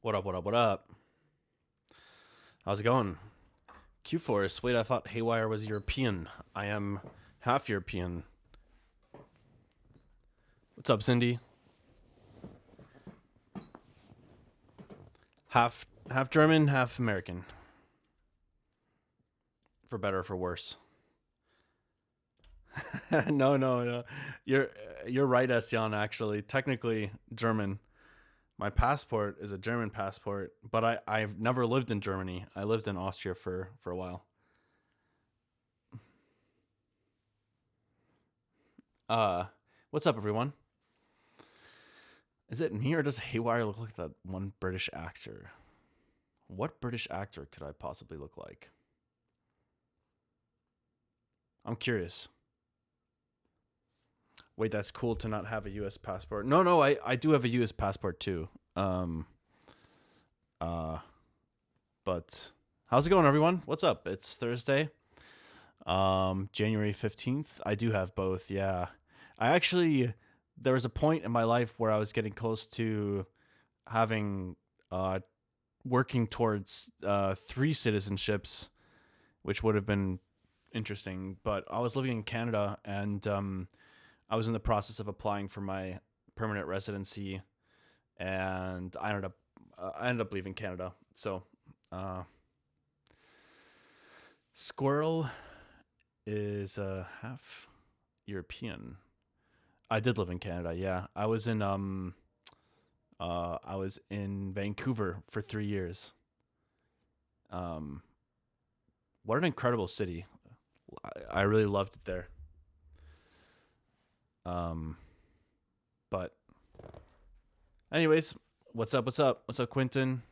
What up, what up, what up? How's it going? Q4 is sweet. I thought Haywyre was European. I am half European. What's up, Cindy? Half German, half American. for better or for worse. No. You're right, Esjan, actually. Technically German. My passport is a German passport, but I've never lived in Germany. I lived in Austria for a while. What's up, everyone? Is it me or does Haywyre look like that one British actor? What British actor could I possibly look like? I'm curious. Wait, that's cool to not have a U.S. passport. No, I do have a U.S. passport too. But how's it going, everyone? What's up? It's Thursday, January 15th. I do have both. Yeah, there was a point in my life where I was getting close to having working towards 3 citizenships, which would have been interesting. But I was living in Canada, and I was in the process of applying for my permanent residency, and I ended up leaving Canada. So, Squirrel is half European. I did live in Canada. Yeah, I was in Vancouver for 3 years. What an incredible city! I really loved it there. But anyways, what's up? What's up, Quentin?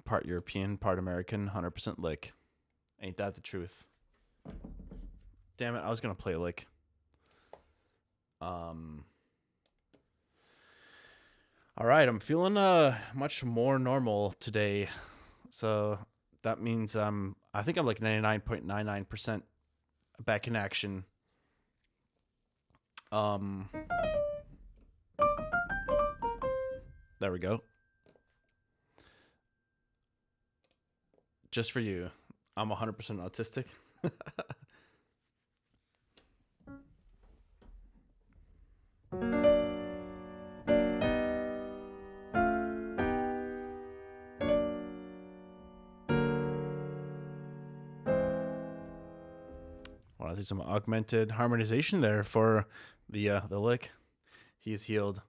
Part European, part American, 100% lick. Ain't that the truth? Damn it, I was gonna play lick. All right, I'm feeling much more normal today, so that means I think I'm like 99.99% back in action. There we go. Just for you, I'm 100% autistic. Want to do some augmented harmonization there for the lick. He's healed.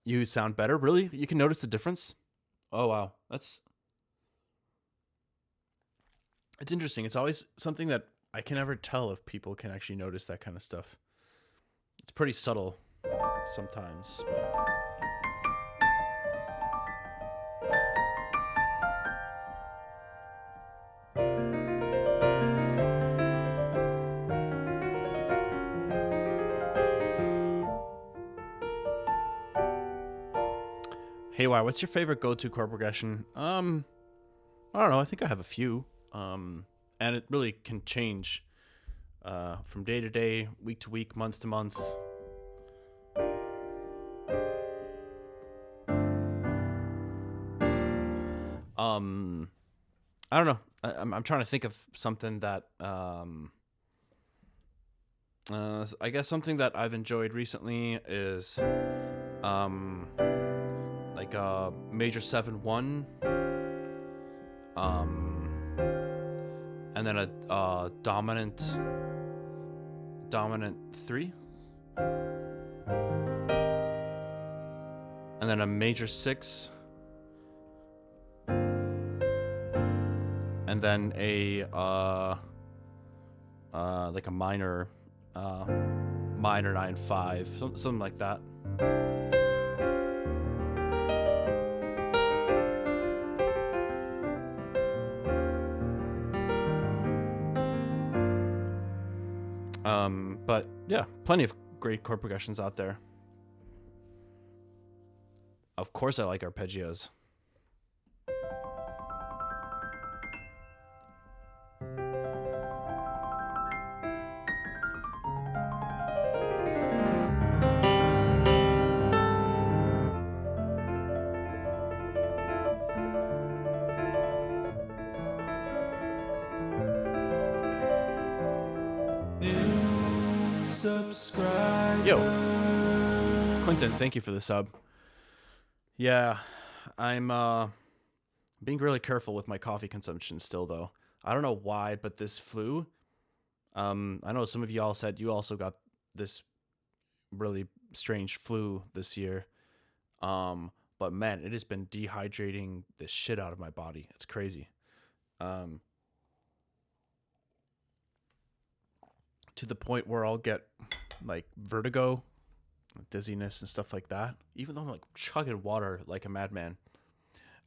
You sound better, really? You can notice the difference? Oh wow, it's interesting. It's always something that I can never tell if people can actually notice that kind of stuff. It's pretty subtle sometimes, but Haywyre, what's your favorite go-to chord progression? I don't know. I think I have a few. And it really can change from day to day, week to week, month to month. I don't know. I'm trying to think of something that I guess something that I've enjoyed recently is like a major 7-1, and then a dominant 3, and then a major 6, and then a like a minor 9-5, something like that. But yeah, plenty of great chord progressions out there. Of course I like arpeggios. Yo, Quentin, thank you for the sub. Yeah, I'm Being really careful with my coffee consumption still, though. I don't know why, but this flu. I know some of y'all said you also got this really strange flu this year. But man, it has been dehydrating the shit out of my body. It's crazy. Um, to the point where I'll get like vertigo, dizziness, and stuff like that. Even though I'm like chugging water like a madman.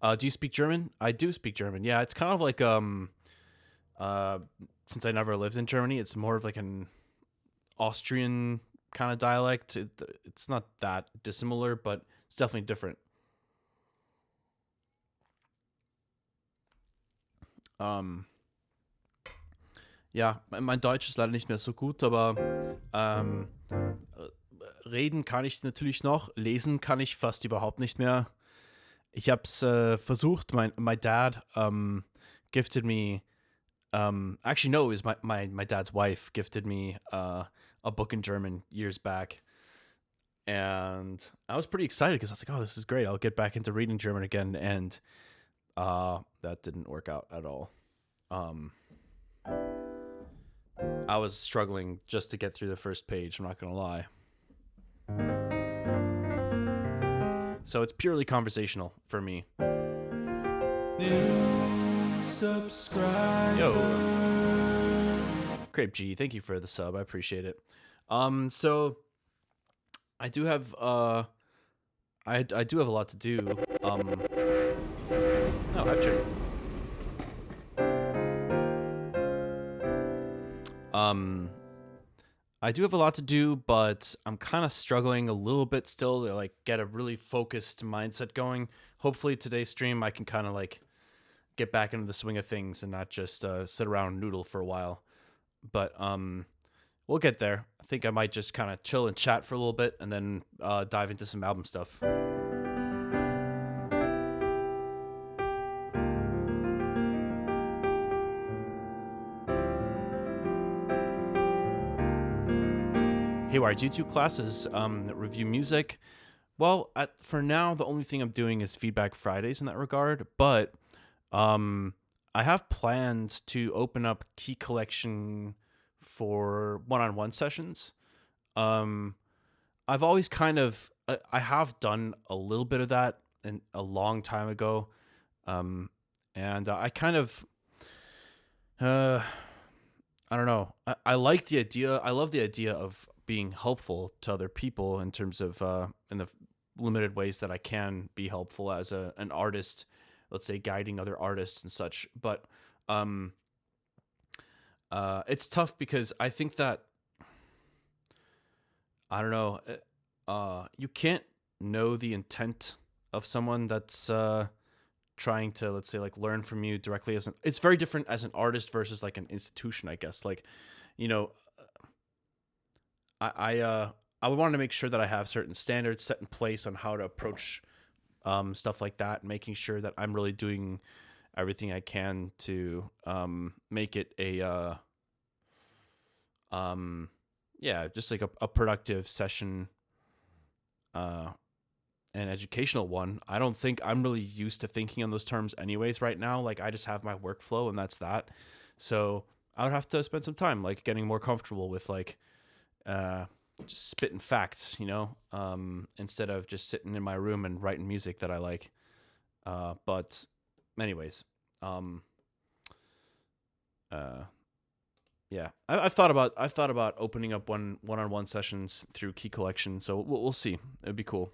Do you speak German? I do speak German. Yeah, it's kind of like since I never lived in Germany, it's more of like an Austrian kind of dialect. It's not that dissimilar, but it's definitely different. Ja, mein Deutsch ist leider nicht mehr so gut, aber reden kann ich natürlich noch, lesen kann ich fast überhaupt nicht mehr. Ich habe es versucht. My dad gifted me. Actually, no, it was my dad's wife gifted me a book in German years back, and I was pretty excited because I was like, "Oh, this is great! I'll get back into reading German again." And that didn't work out at all. I was struggling just to get through the first page. I'm not gonna lie. So it's purely conversational for me. New subscriber. Yo. Crepe G, thank you for the sub. I appreciate it. So I do have I do have a lot to do. Oh, actually. I do have a lot to do, but I'm kind of struggling a little bit still to like get a really focused mindset going. Hopefully today's stream I can kind of like get back into the swing of things and not just sit around and noodle for a while. But we'll get there. I think I might just kind of chill and chat for a little bit and then dive into some album stuff. Haywyre, do you do classes that review music? Well, for now, the only thing I'm doing is Feedback Fridays in that regard. But I have plans to open up Key Collection for one-on-one sessions. I've always kind of, I have done a little bit of that a long time ago. And I kind of, I don't know. I like the idea. I love the idea of being helpful to other people in terms of in the limited ways that I can be helpful as an artist, let's say guiding other artists and such. But it's tough because I think that, I don't know, you can't know the intent of someone that's trying to, let's say, like learn from you directly. It's very different as an artist versus like an institution, I guess. Like, you know, I would want to make sure that I have certain standards set in place on how to approach stuff like that, making sure that I'm really doing everything I can to make it a just like a productive session and educational one. I don't think I'm really used to thinking on those terms anyways right now. Like I just have my workflow and that's that. So I would have to spend some time like getting more comfortable with like just spitting facts, you know, instead of just sitting in my room and writing music that I like. But anyways, yeah, I've thought about opening up one-on-one sessions through Key Collection. So we'll see. It'd be cool.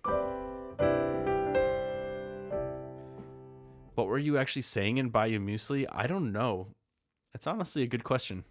What were you actually saying in Bayou Muesli? I don't know. It's honestly a good question.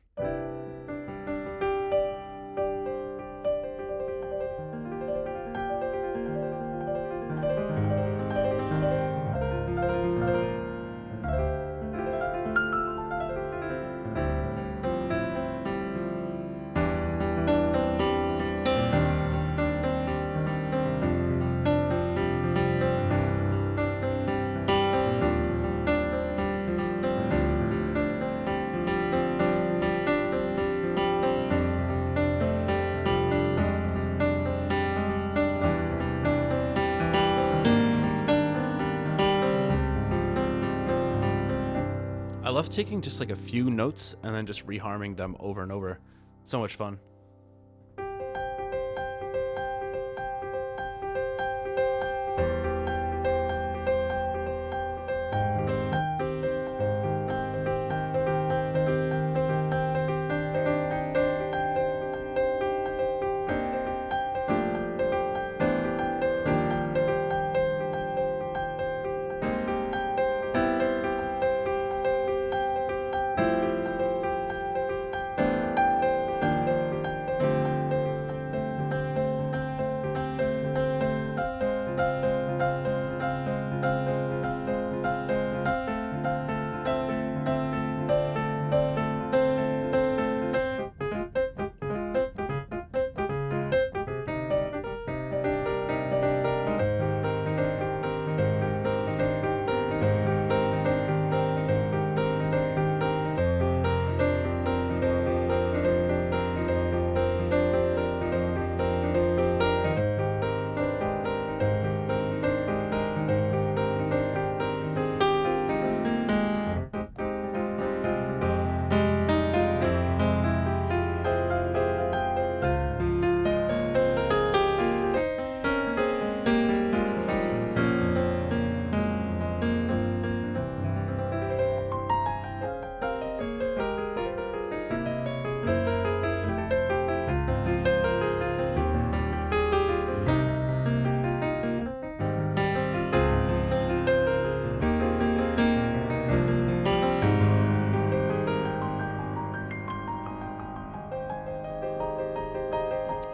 I love taking just like a few notes and then just reharming them over and over. So much fun.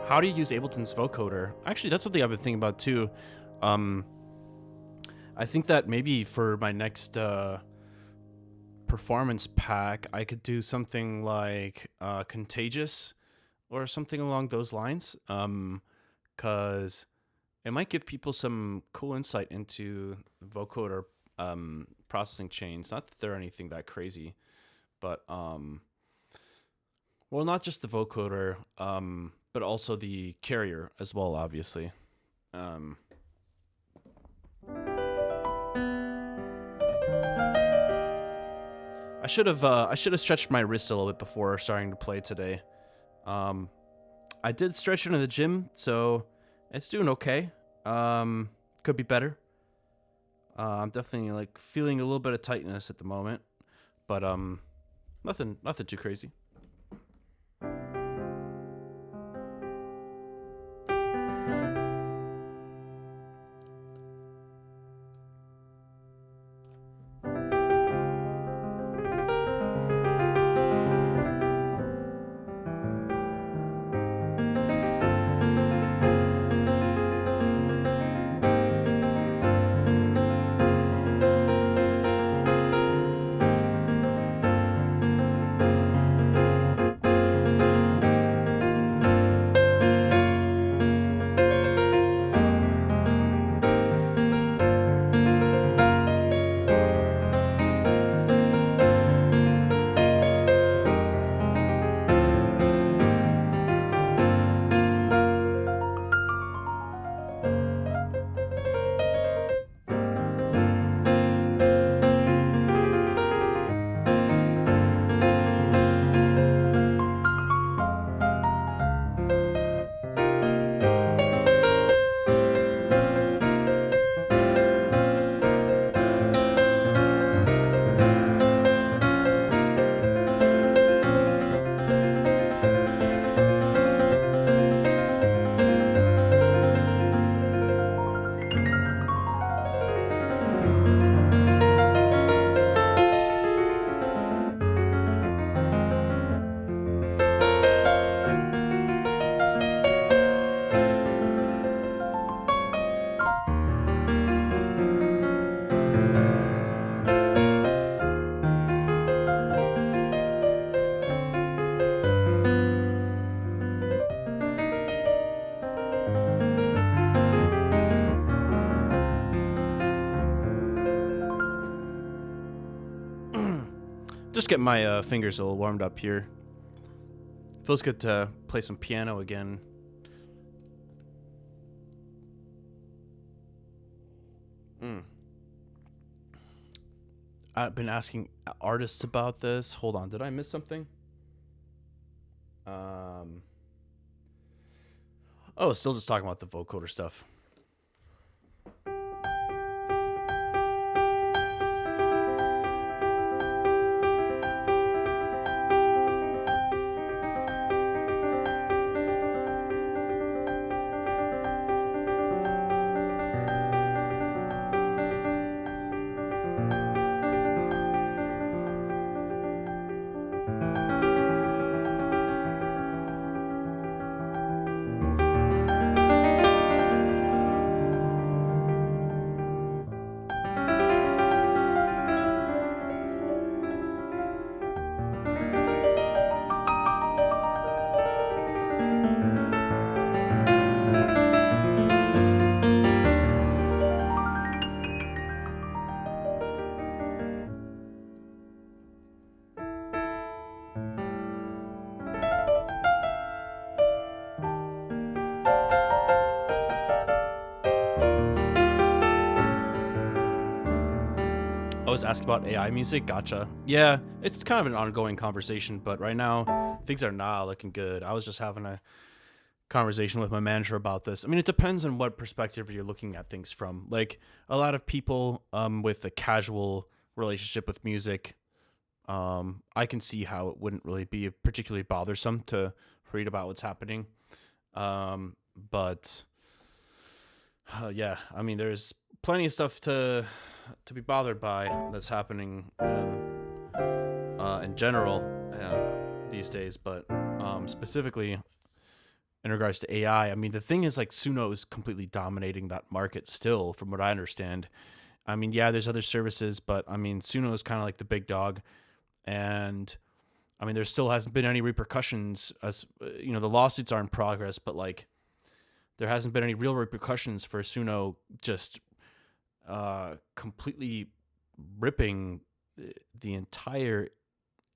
How do you use Ableton's vocoder? Actually, that's something I've been thinking about too. I think that maybe for my next performance pack, I could do something like Contagious or something along those lines. Because it might give people some cool insight into vocoder processing chains. Not that they're anything that crazy, but well, not just the vocoder, but also the carrier as well, obviously. I should have stretched my wrist a little bit before starting to play today. I did stretch it in the gym, so it's doing okay. Could be better. I'm definitely like feeling a little bit of tightness at the moment, but nothing too crazy. Just get my fingers a little warmed up here. Feels good to play some piano again. I've been asking artists about this. Hold on, did I miss something? Um. Oh, still just talking about the vocoder stuff. I was asking about AI music. Gotcha. Yeah, it's kind of an ongoing conversation, but right now things are not looking good. I was just having a conversation with my manager about this. I mean, it depends on what perspective you're looking at things from. Like a lot of people with a casual relationship with music, I can see how it wouldn't really be particularly bothersome to read about what's happening. But yeah, I mean, there's plenty of stuff to be bothered by that's happening in general these days, but specifically in regards to AI. I mean, the thing is, like, Suno is completely dominating that market still, from what I understand. I mean, yeah, there's other services, but I mean, Suno is kind of like the big dog, and I mean, there still hasn't been any repercussions. As you know, the lawsuits are in progress, but like, there hasn't been any real repercussions for Suno just completely ripping the entire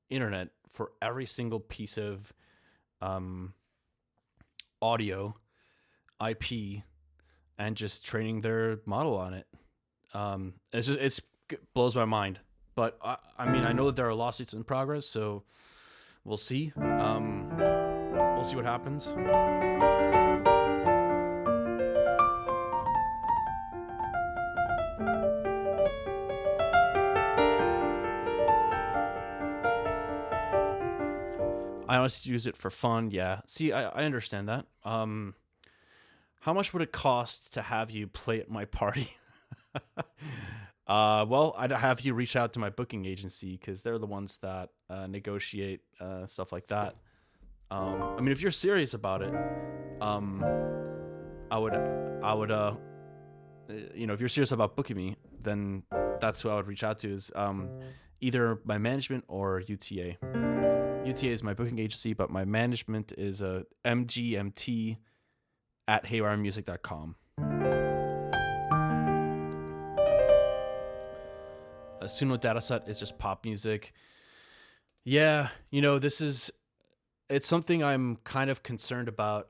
internet for every single piece of audio IP and just training their model on it. It blows my mind. But I mean, I know that there are lawsuits in progress, so we'll see. We'll see what happens. I honestly use it for fun. Yeah. See, I understand that. How much would it cost to have you play at my party? Well, I'd have you reach out to my booking agency because they're the ones that negotiate stuff like that. I mean, if you're serious about it, um, I would, if you're serious about booking me, then that's who I would reach out to is either my management or UTA. UTA is my booking agency, but my management is a mgmt at haywyremusic.com. A Suno dataset is just pop music. Yeah, it's something I'm kind of concerned about,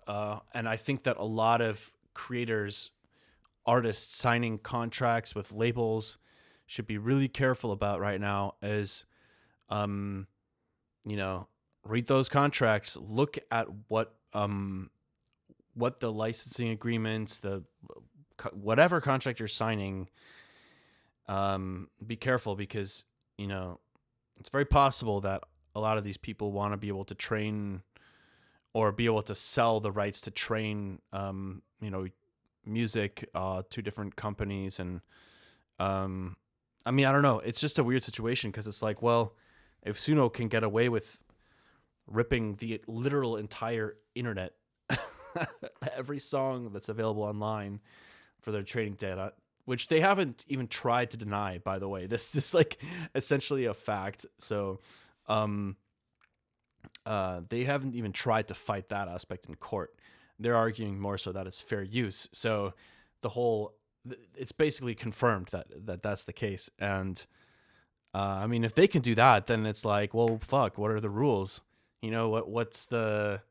and I think that a lot of creators, artists signing contracts with labels should be really careful about right now is, read those contracts, look at what the licensing agreements, whatever contract you're signing, be careful because, it's very possible that a lot of these people want to be able to train or be able to sell the rights to train, music to different companies. And I mean, I don't know. It's just a weird situation because it's like, well, if Suno can get away with ripping the literal entire internet, every song that's available online for their training data, which they haven't even tried to deny, by the way. This is like essentially a fact. So they haven't even tried to fight that aspect in court. They're arguing more so that it's fair use. So it's basically confirmed that that's the case. And I mean, if they can do that, then it's like, well, fuck, what are the rules? What's the,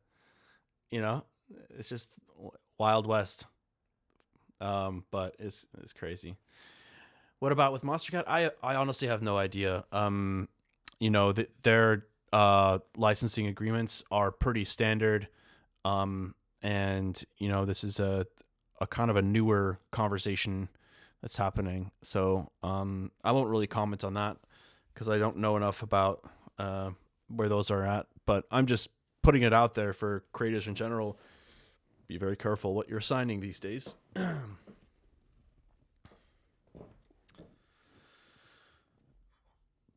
it's just Wild West. But it's crazy. What about with Monstercat? I honestly have no idea. Their licensing agreements are pretty standard. And this is a kind of a newer conversation that's happening. So I won't really comment on that because I don't know enough about where those are at. But I'm just putting it out there for creators in general. Be very careful what you're signing these days.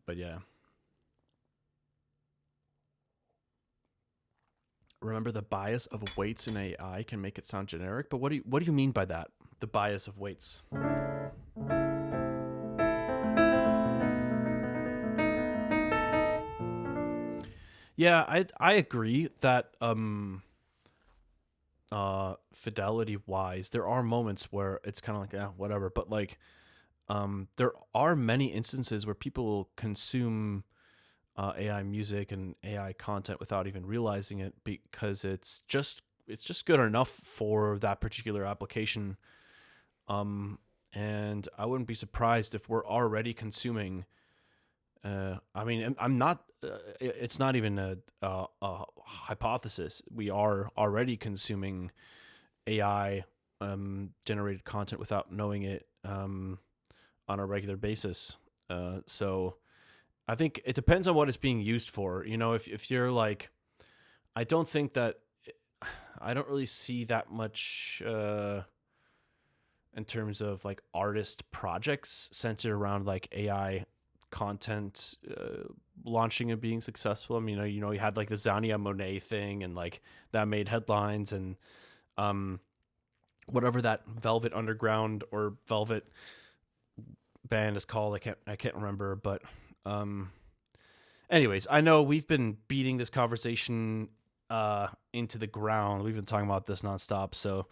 But yeah. Remember, the bias of weights in AI can make it sound generic. But what do you mean by that? The bias of weights. Yeah, I agree that fidelity wise, there are moments where it's kind of like, yeah, whatever. But like there are many instances where people consume AI music and AI content without even realizing it because it's just good enough for that particular application. And I wouldn't be surprised if we're already consuming. I mean, I'm not. It's not even a hypothesis. We are already consuming AI generated content without knowing it on a regular basis. So I think it depends on what it's being used for. If you're like, I don't think that I don't really see that much in terms of like artist projects centered around like AI content launching and being successful. I mean, you had like the Zania Monet thing, and like that made headlines, and whatever that Velvet Underground or Velvet band is called, I can't remember, but anyways, I know we've been beating this conversation into the ground. We've been talking about this nonstop, so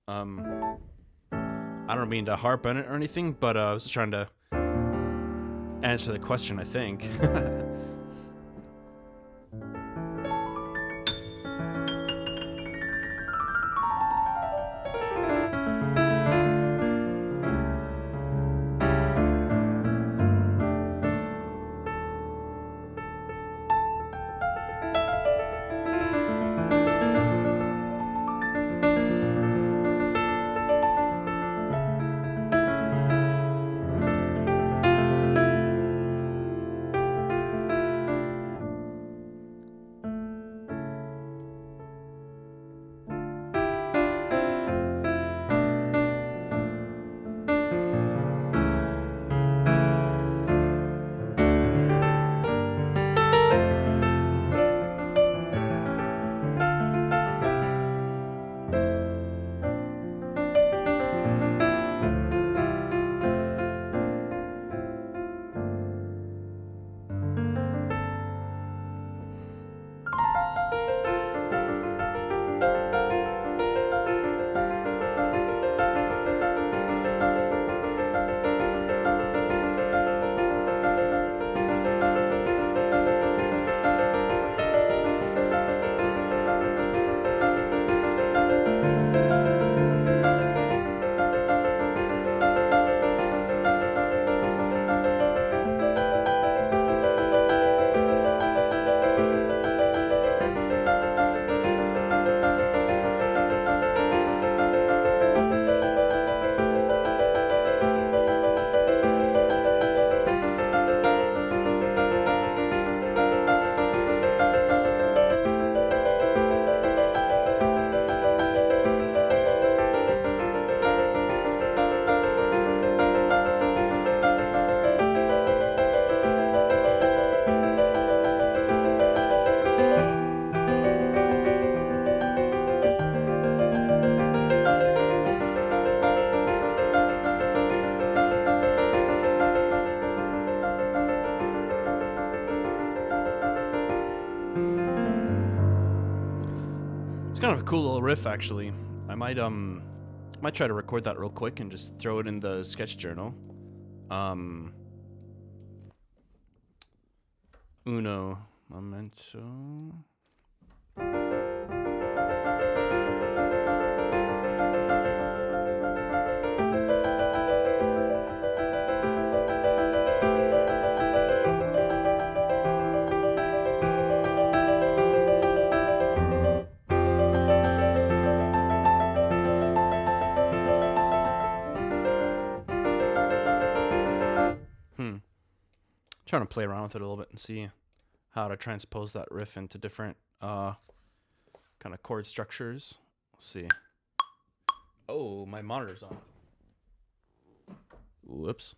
I don't mean to harp on it or anything, but I was just trying to answer the question, I think. It's kind of a cool little riff, actually. I might try to record that real quick and just throw it in the sketch journal. Uno momento. Trying to play around with it a little bit and see how to transpose that riff into different kind of chord structures. Let's see. Oh, my monitor's on. Whoops.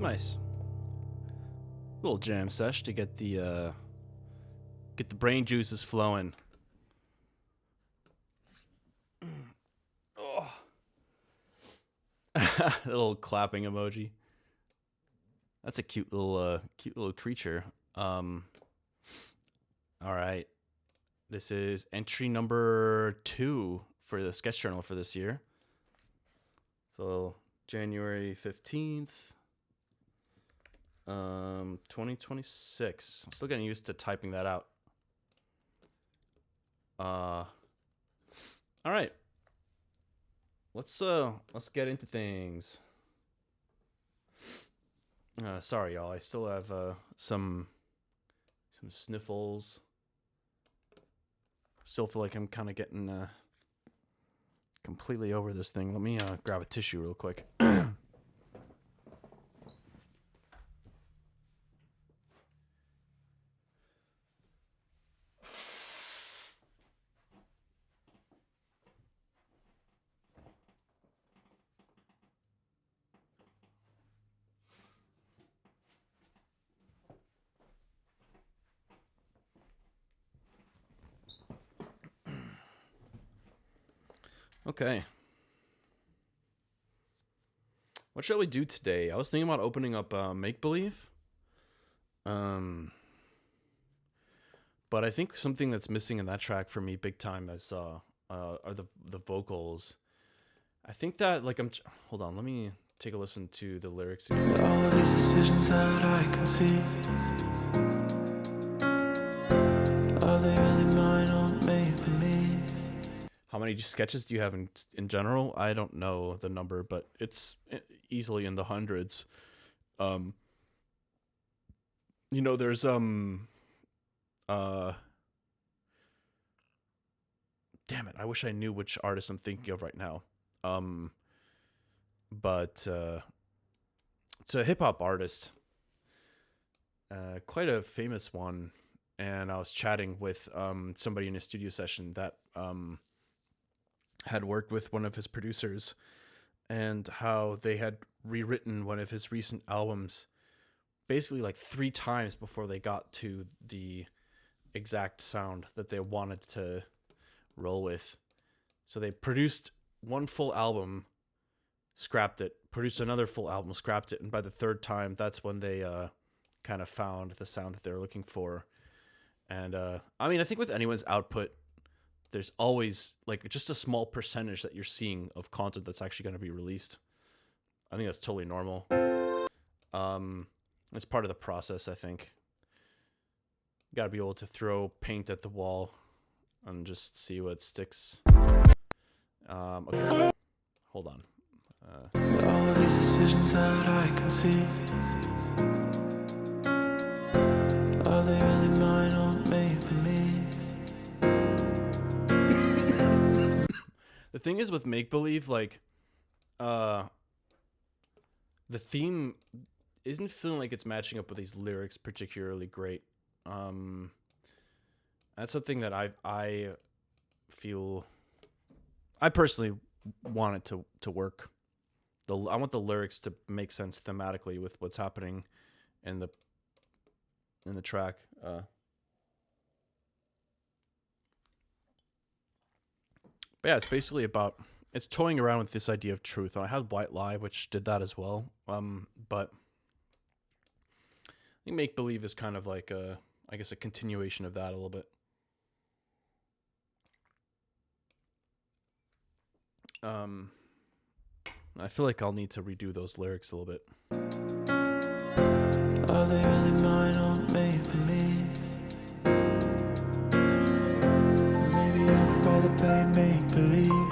Nice. Little jam sesh to get the brain juices flowing. Oh. Little clapping emoji. That's a cute little creature. All right. This is entry number 2 for the sketch journal for this year. So January 15th, 2026. I'm still getting used to typing that out. All right. Let's get into things. Sorry, y'all. I still have some sniffles. Still feel like I'm kind of getting completely over this thing. Let me grab a tissue real quick. Okay. What shall we do today? I was thinking about opening up Make Believe. But I think something that's missing in that track for me big time is are the vocals. I think that hold on, let me take a listen to the lyrics again. All of these decisions that I can see, are they really mine or made for me? How many sketches do you have in general? I don't know the number, but it's easily in the hundreds. There's damn it, I wish I knew which artist I'm thinking of right now. But it's a hip hop artist. Quite a famous one. And I was chatting with somebody in a studio session that had worked with one of his producers, and how they had rewritten one of his recent albums basically like 3 times before they got to the exact sound that they wanted to roll with. So they produced one full album, scrapped it, produced another full album, scrapped it, and by the 3rd time, that's when they kind of found the sound that they were looking for. And I think with anyone's output, there's always like just a small percentage that you're seeing of content that's actually going to be released. I think that's totally normal. It's part of the process, I think. You got to be able to throw paint at the wall and just see what sticks. Okay, hold on. All of these decisions that I can see, are they really mine or made for me? The thing is with Make Believe, like, the theme isn't feeling like it's matching up with these lyrics particularly great. That's something that I feel I personally want it to work. I want the lyrics to make sense thematically with what's happening in the track. But yeah, it's basically about it's toying around with this idea of truth. And I had White Lie, which did that as well. But I think Make Believe is kind of like a continuation of that a little bit. I feel like I'll need to redo those lyrics a little bit. Are they really mine or made for me? Maybe I would rather play make believe.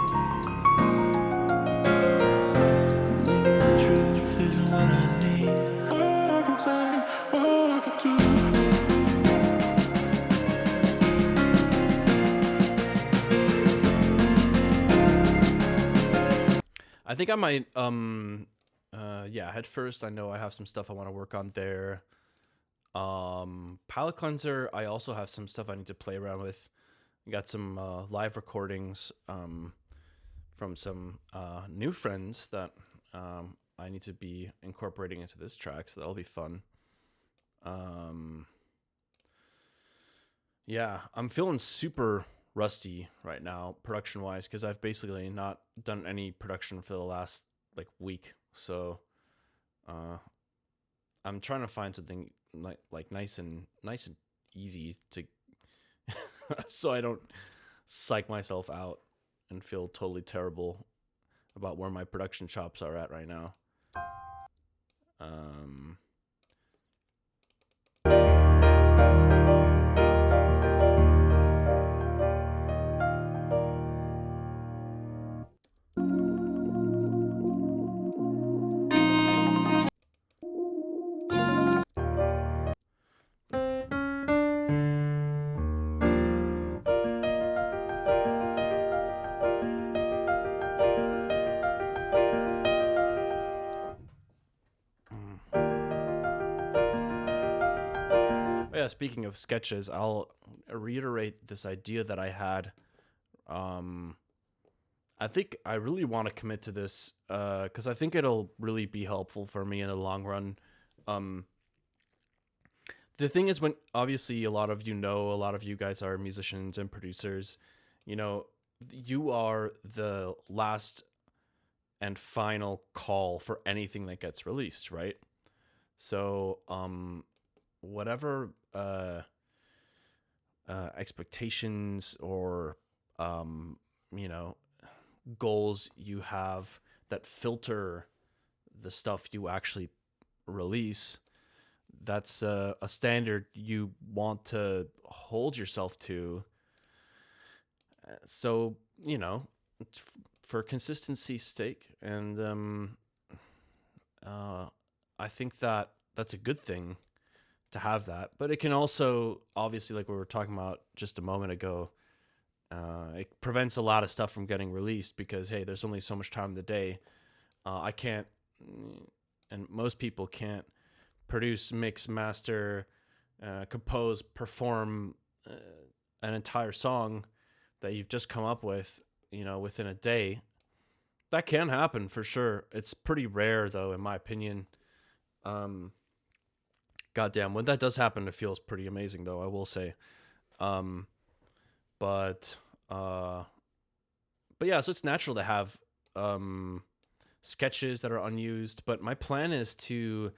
Maybe the truth isn't what I need. What I can say, what I can do. I think I might Head First, I know I have some stuff I want to work on there. Palette Cleanser, I also have some stuff I need to play around with. I got some live recordings from some new friends that I need to be incorporating into this track, so that'll be fun. Yeah, I'm feeling super rusty right now, production wise, because I've basically not done any production for the last like week. So, I'm trying to find something like nice and easy to, so I don't psych myself out and feel totally terrible about where my production chops are at right now. Oh yeah, speaking of sketches, I'll reiterate this idea that I had. I think I really want to commit to this because I think it'll really be helpful for me in the long run. The thing is, when obviously a lot of you guys are musicians and producers, you are the last and final call for anything that gets released, right? So, whatever expectations or you know goals you have that filter the stuff you actually release, that's a standard you want to hold yourself to. So for consistency's sake, and I think that that's a good thing to have that, but it can also, obviously, like we were talking about just a moment ago, it prevents a lot of stuff from getting released because, hey, there's only so much time in the day. I can't, and most people can't produce, mix, master, compose, perform an entire song that you've just come up with, within a day. That can happen for sure. It's pretty rare, though, in my opinion. Goddamn, when that does happen, it feels pretty amazing, though, I will say. But yeah, so it's natural to have sketches that are unused. But my plan is to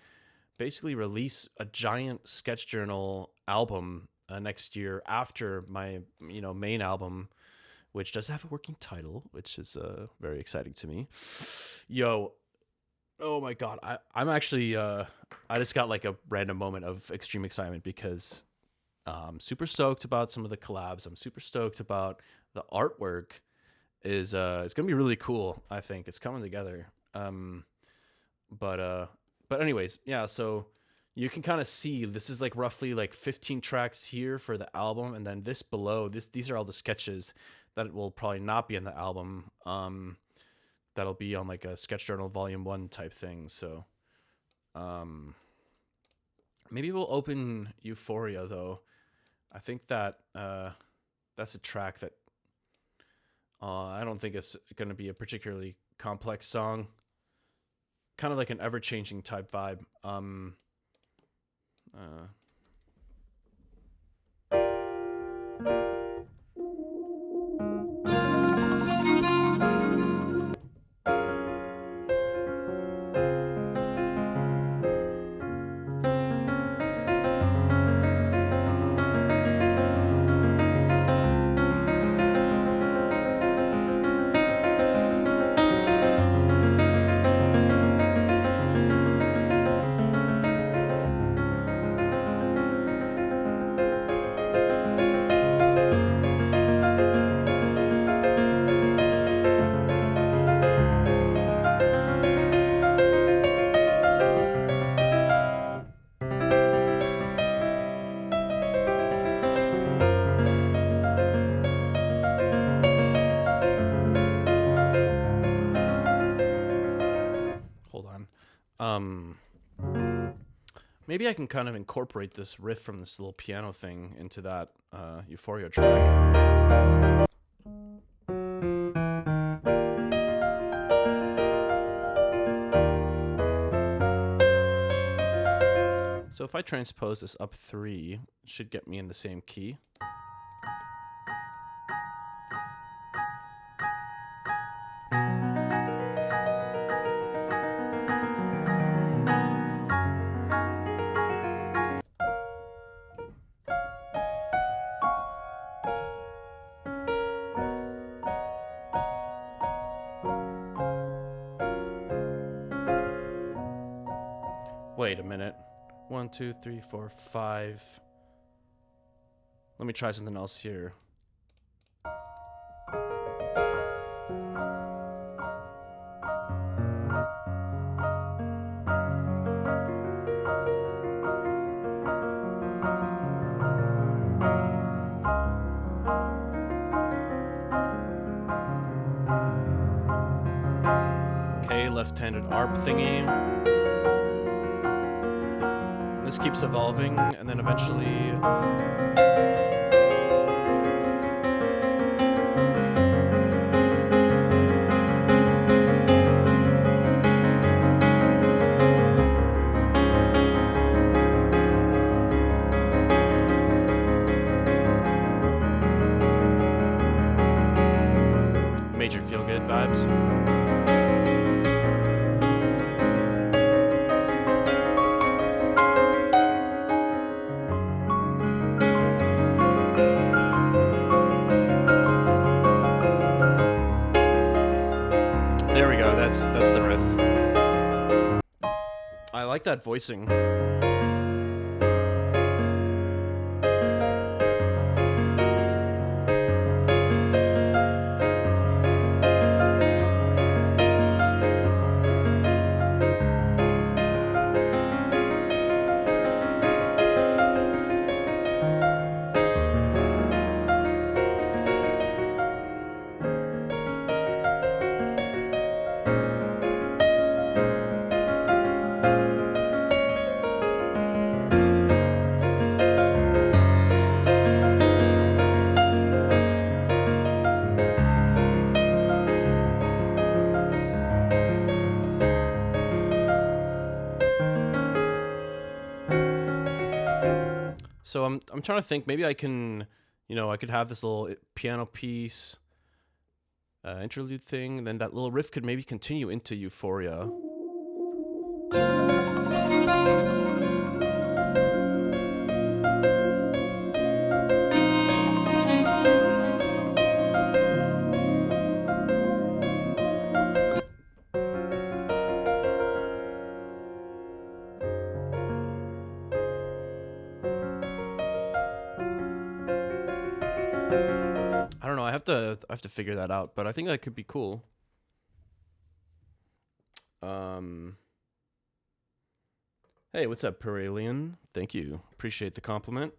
basically release a giant sketch journal album next year after my main album, which does have a working title, which is very exciting to me. Yo, oh my god, I'm actually I just got like a random moment of extreme excitement because I'm super stoked about some of the collabs. I'm super stoked about the artwork. It's gonna be really cool. I think it's coming together. But anyways, yeah. So you can kind of see this is like roughly like 15 tracks here for the album, and then this below these are all the sketches that will probably not be in the album. That'll be on like a sketch journal volume 1 type thing. So maybe we'll open Euphoria though. I think that that's a track that I don't think it's going to be a particularly complex song. Kind of like an ever-changing type vibe. Hold on. Maybe I can kind of incorporate this riff from this little piano thing into that Euphoria track. So if I transpose this up 3, it should get me in the same key. Wait a minute. 1, 2, 3, 4, 5. Let me try something else here. Okay, left-handed ARP thingy. This keeps evolving, and then eventually... Major feel-good vibes. There we go. That's the riff. I like that voicing. So I'm trying to think. Maybe I can, I could have this little piano piece, interlude thing, and then that little riff could maybe continue into Euphoria. I don't know. I have to figure that out, but I think that could be cool. Hey, what's up, Peralian? Thank you. Appreciate the compliment.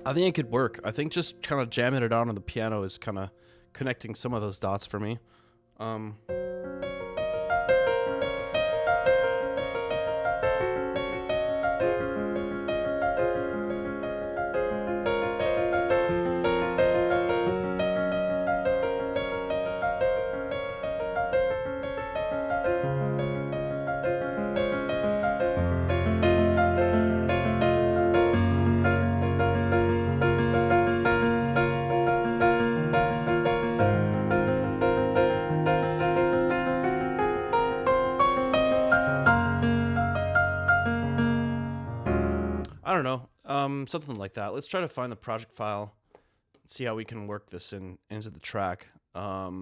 I think it could work. I think just kind of jamming it on the piano is kind of connecting some of those dots for me. I don't know. Something like that. Let's try to find the project file, see how we can work this into the track. Euphorion.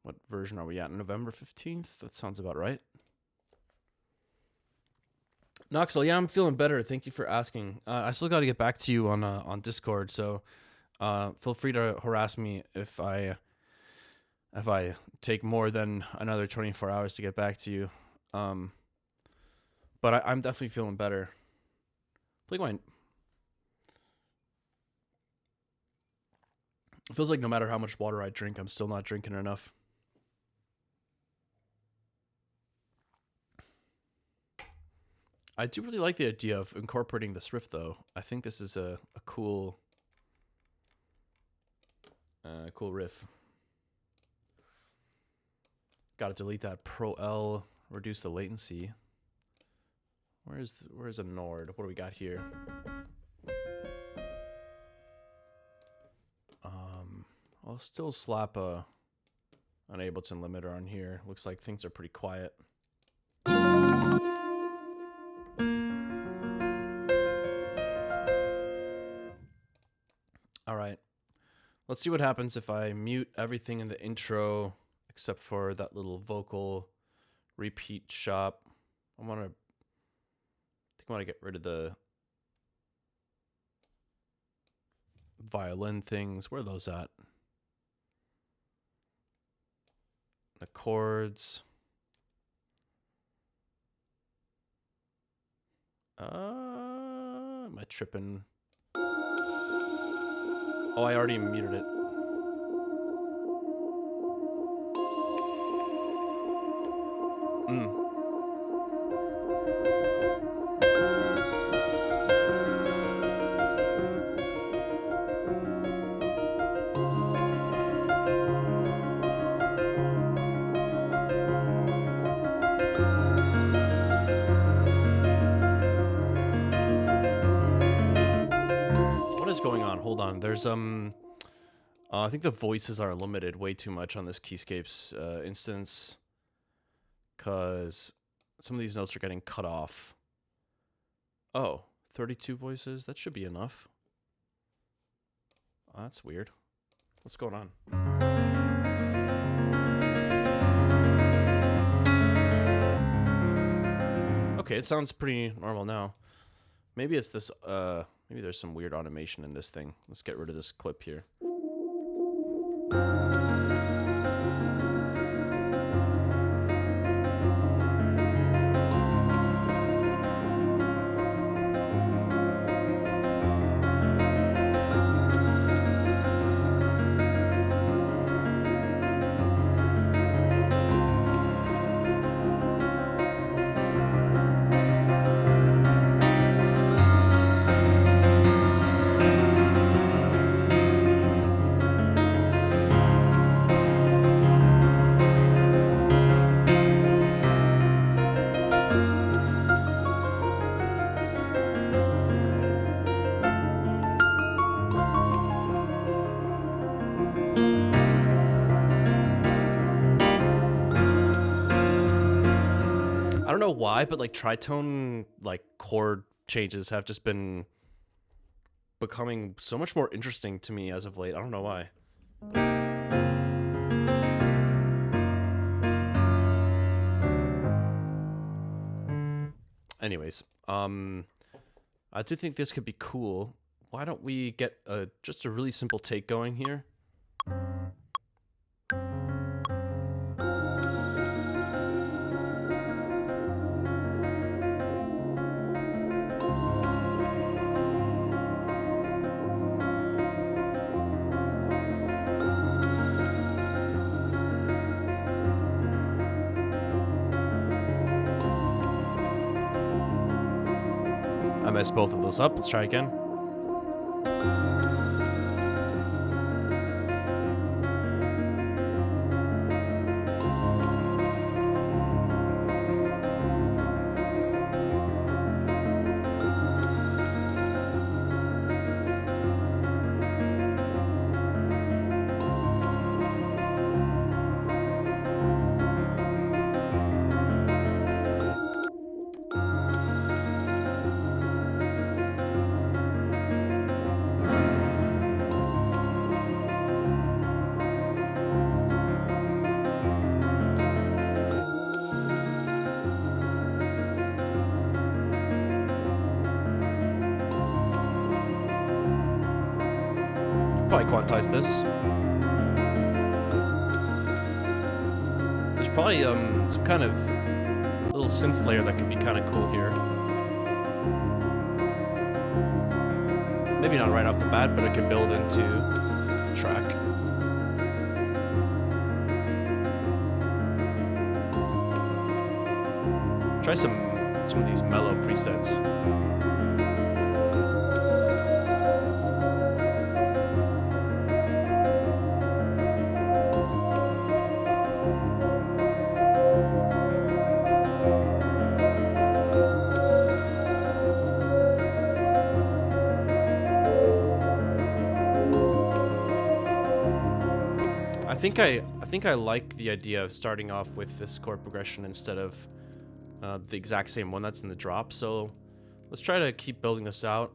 What version are we at? November 15th? That sounds about right. Noxel, yeah, I'm feeling better. Thank you for asking. I still got to get back to you on Discord, so feel free to harass me if I take more than another 24 hours to get back to you. But I'm definitely feeling better. It feels like no matter how much water I drink, I'm still not drinking enough. I do really like the idea of incorporating this riff, though. I think this is a cool riff. Got to delete that Pro L, reduce the latency. Where's a Nord? What do we got here? I'll still slap an Ableton limiter on here. Looks like things are pretty quiet. All right. Let's see what happens if I mute everything in the intro except for that little vocal repeat shop. I want to get rid of the violin things. Where are those at? The chords. Am I tripping? Oh, I already muted it. Going on? Hold on. There's I think the voices are limited way too much on this Keyscapes instance, because some of these notes are getting cut off. Oh, 32 voices? That should be enough. Oh, that's weird. What's going on? Okay, it sounds pretty normal now. Maybe it's this maybe there's some weird automation in this thing. Let's get rid of this clip here. I don't know why, but like tritone like chord changes have just been becoming so much more interesting to me as of late. I don't know why. Anyways, I do think this could be cool. Why don't we get just a really simple take going here? I messed both of those up. Let's try again. Probably quantize this. There's probably some kind of little synth layer that could be kind of cool here. Maybe not right off the bat, but it could build into the track. Try some of these mellow presets. I think I like the idea of starting off with this chord progression instead of the exact same one that's in the drop. So let's try to keep building this out.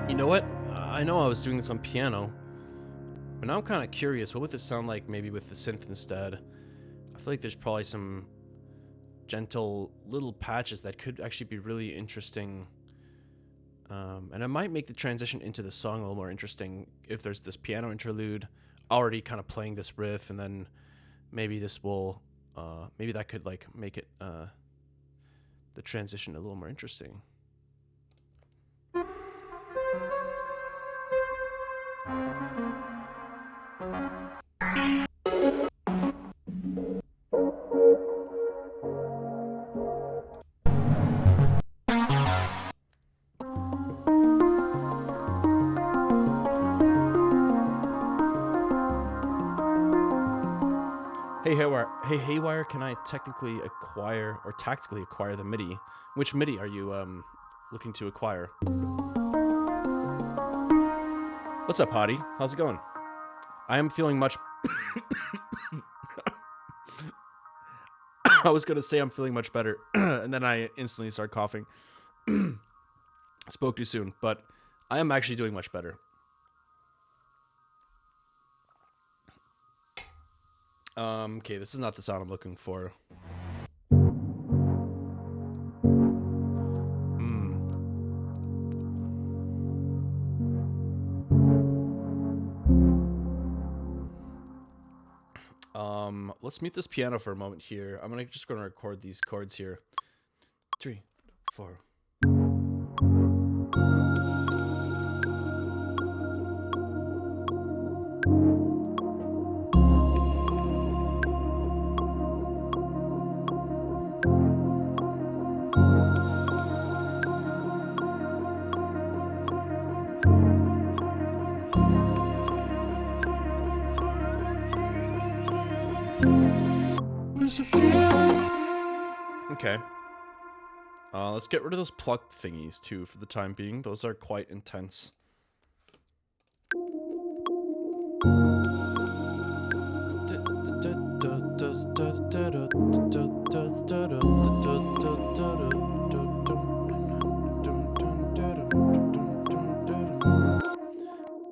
You know what? I know I was doing this on piano, but now I'm kind of curious. What would this sound like maybe with the synth instead? I feel like there's probably some gentle little patches that could actually be really interesting. And it might make the transition into the song a little more interesting if there's this piano interlude already kind of playing this riff, and then maybe this will, maybe that could like make it, the transition a little more interesting. Hey Haywyre, can I technically acquire or tactically acquire the MIDI? Which MIDI are you looking to acquire? What's up, Hottie? How's it going? I am feeling much. I was gonna say I'm feeling much better, and then I instantly started coughing. Spoke too soon, but I am actually doing much better. Okay, this is not the sound I'm looking for. Let's mute this piano for a moment here. I'm just gonna record these chords here. 3, 4. Okay. Let's get rid of those plucked thingies too for the time being. Those are quite intense.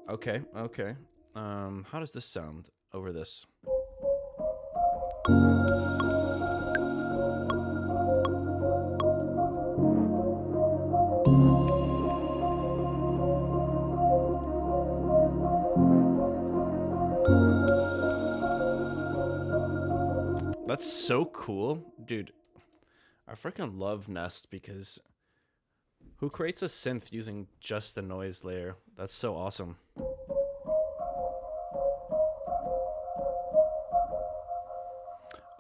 Okay, okay. How does this sound over this? That's so cool. Dude, I freaking love Nest because who creates a synth using just the noise layer? That's so awesome.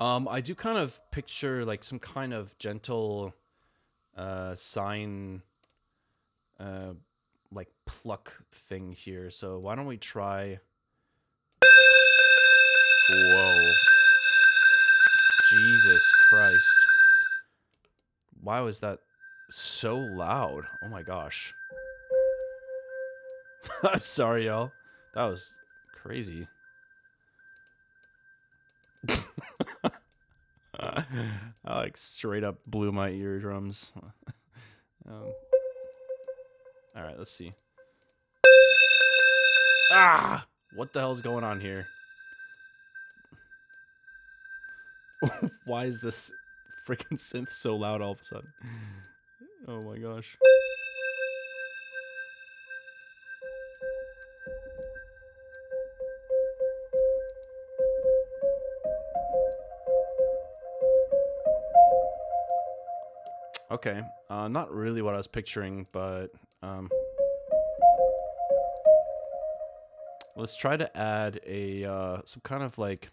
I do kind of picture like some kind of gentle sine like pluck thing here. So why don't we try? Whoa. Jesus Christ. Why was that so loud? Oh my gosh. I'm sorry, y'all. That was crazy. I like straight up blew my eardrums. All right, let's see. Ah! What the hell's going on here? Why is this freaking synth so loud all of a sudden? Oh my gosh. Okay, not really what I was picturing, but let's try to add a some kind of like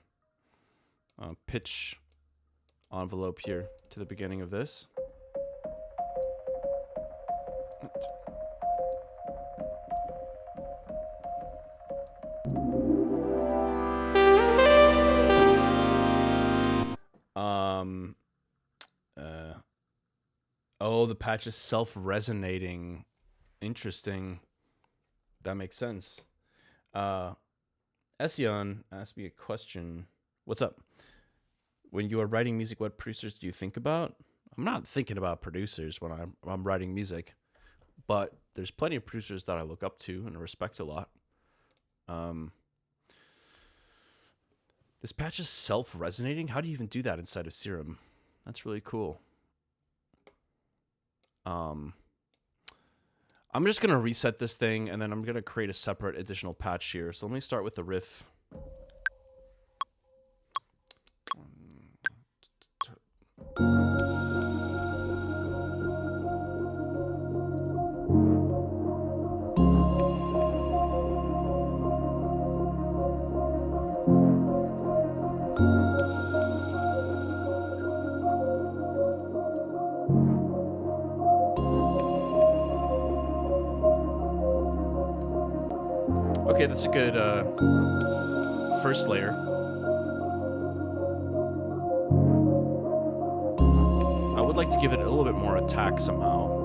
pitch envelope here to the beginning of this. Oh, the patch is self-resonating. Interesting. That makes sense. Ession asked me a question. What's up? When you are writing music, what producers do you think about? I'm not thinking about producers when I'm writing music, but there's plenty of producers that I look up to and respect a lot. This patch is self-resonating? How do you even do that inside of Serum? That's really cool. I'm just going to reset this thing, and then I'm going to create a separate additional patch here. So let me start with the riff. Okay, that's a good first layer. I would like to give it a little bit more attack somehow.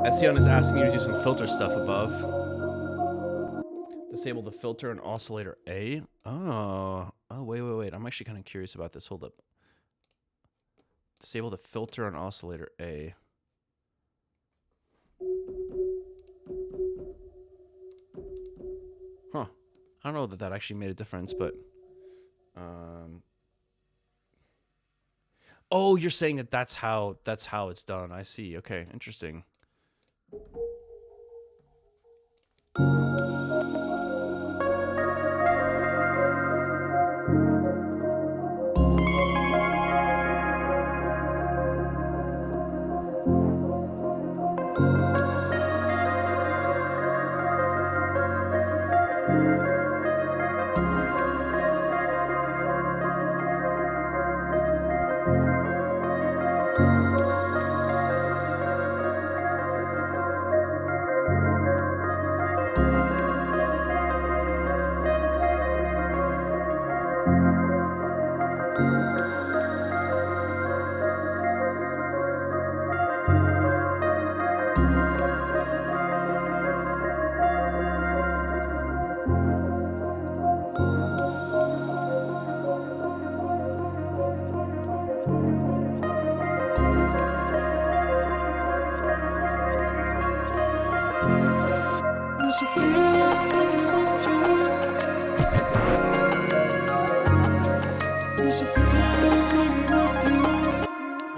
Ession is asking you to do some filter stuff above. Disable the filter and oscillator A. Oh, wait. I'm actually kind of curious about this. Hold up. Disable the filter and oscillator A. Huh. I don't know that actually made a difference, but oh, you're saying that that's how it's done. I see. Okay, interesting.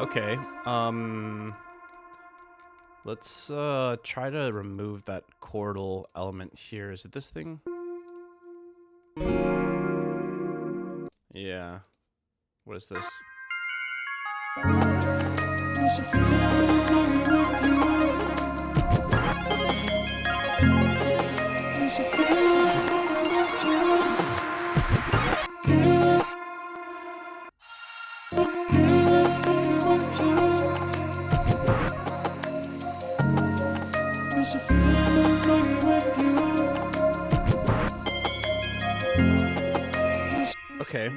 Okay. Let's try to remove that chordal element here. Is it this thing? Yeah. What is this? Okay.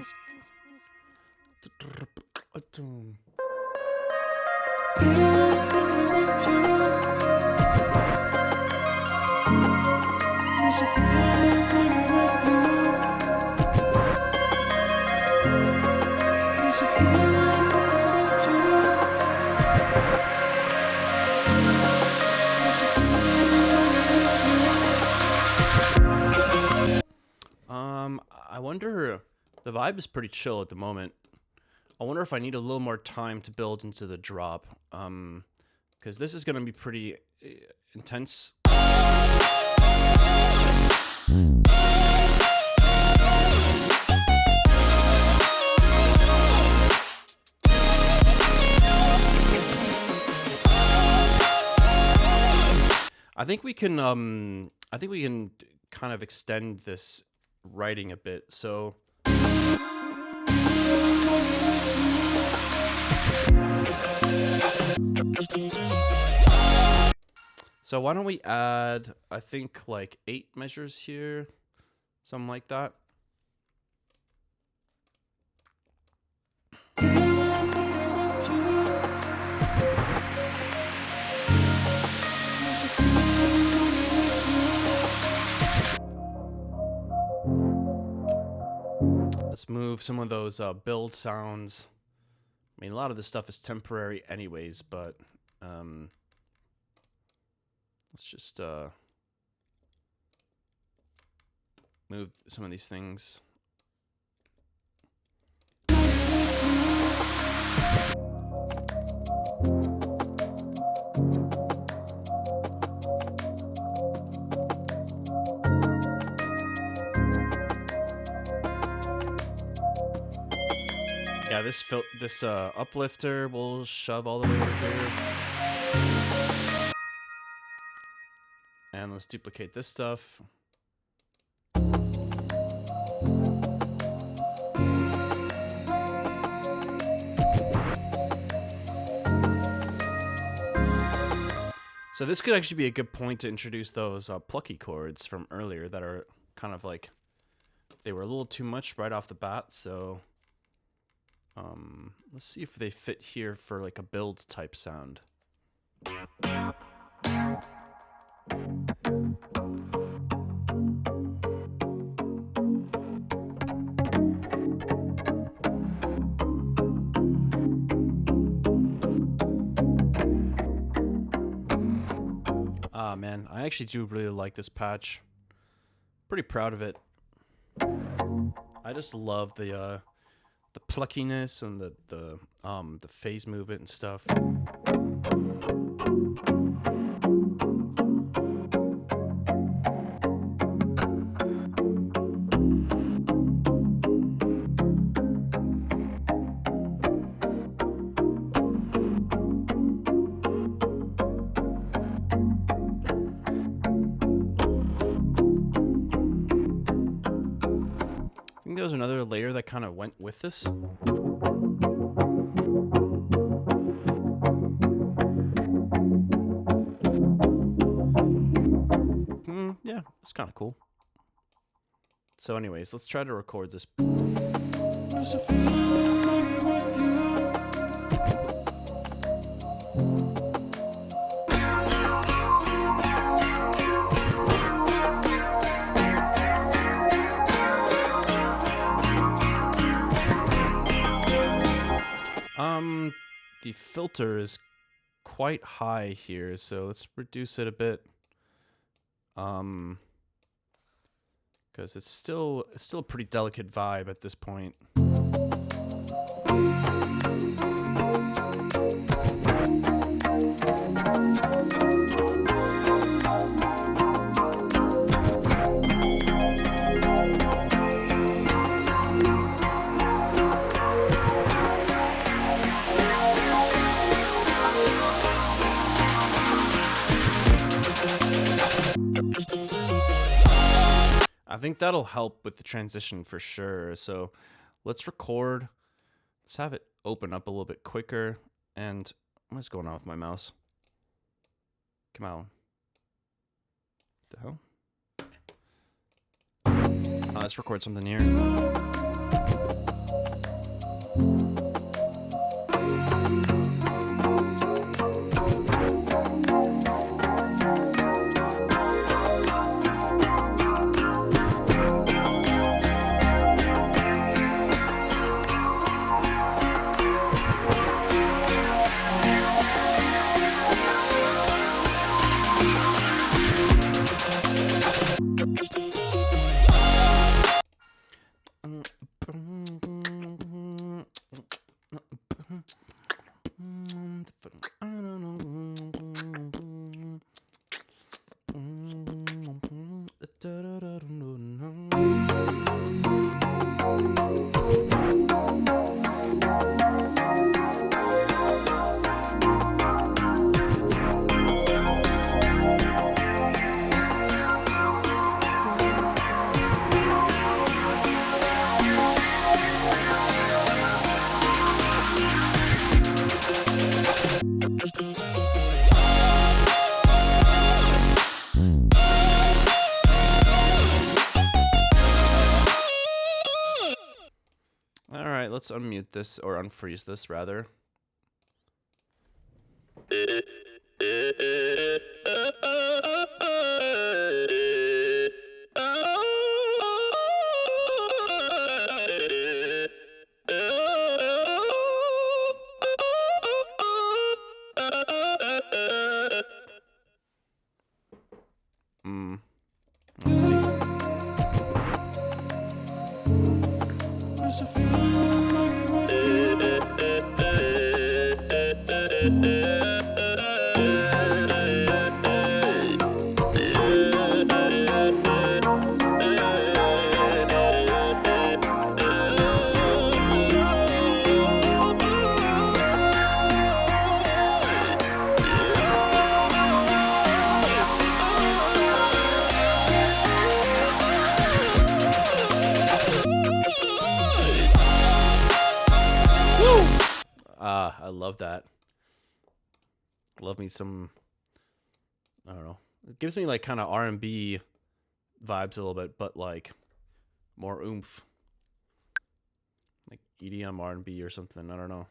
I wonder, the vibe is pretty chill at the moment. I wonder if I need a little more time to build into the drop. Because this is going to be pretty intense. I think we can kind of extend this writing a bit. So why don't we add, I think, like 8 measures here, something like that. Let's move some of those build sounds. I mean, a lot of this stuff is temporary anyways, but let's just move some of these things. Yeah, this uplifter will shove all the way over here. And let's duplicate this stuff. So this could actually be a good point to introduce those plucky chords from earlier that are kind of like, they were a little too much right off the bat, so let's see if they fit here for like a build type sound. Ah man, I actually do really like this patch. Pretty proud of it. I just love the pluckiness and the phase movement and stuff. I think there was another layer that kind of went with this. Yeah, it's kind of cool. So anyways, let's try to record this. The filter is quite high here, so let's reduce it a bit. Because it's still a pretty delicate vibe at this point. think that'll help with the transition for sure. So let's record. Let's have it open up a little bit quicker. And what's going on with my mouse? Come on. What the hell? Let's record something here. All right, let's unmute this, or unfreeze this rather. Let's see. I love that. Love me some, I don't know. It gives me like kind of R&B vibes a little bit, but like more oomph. Like EDM R&B or something, I don't know.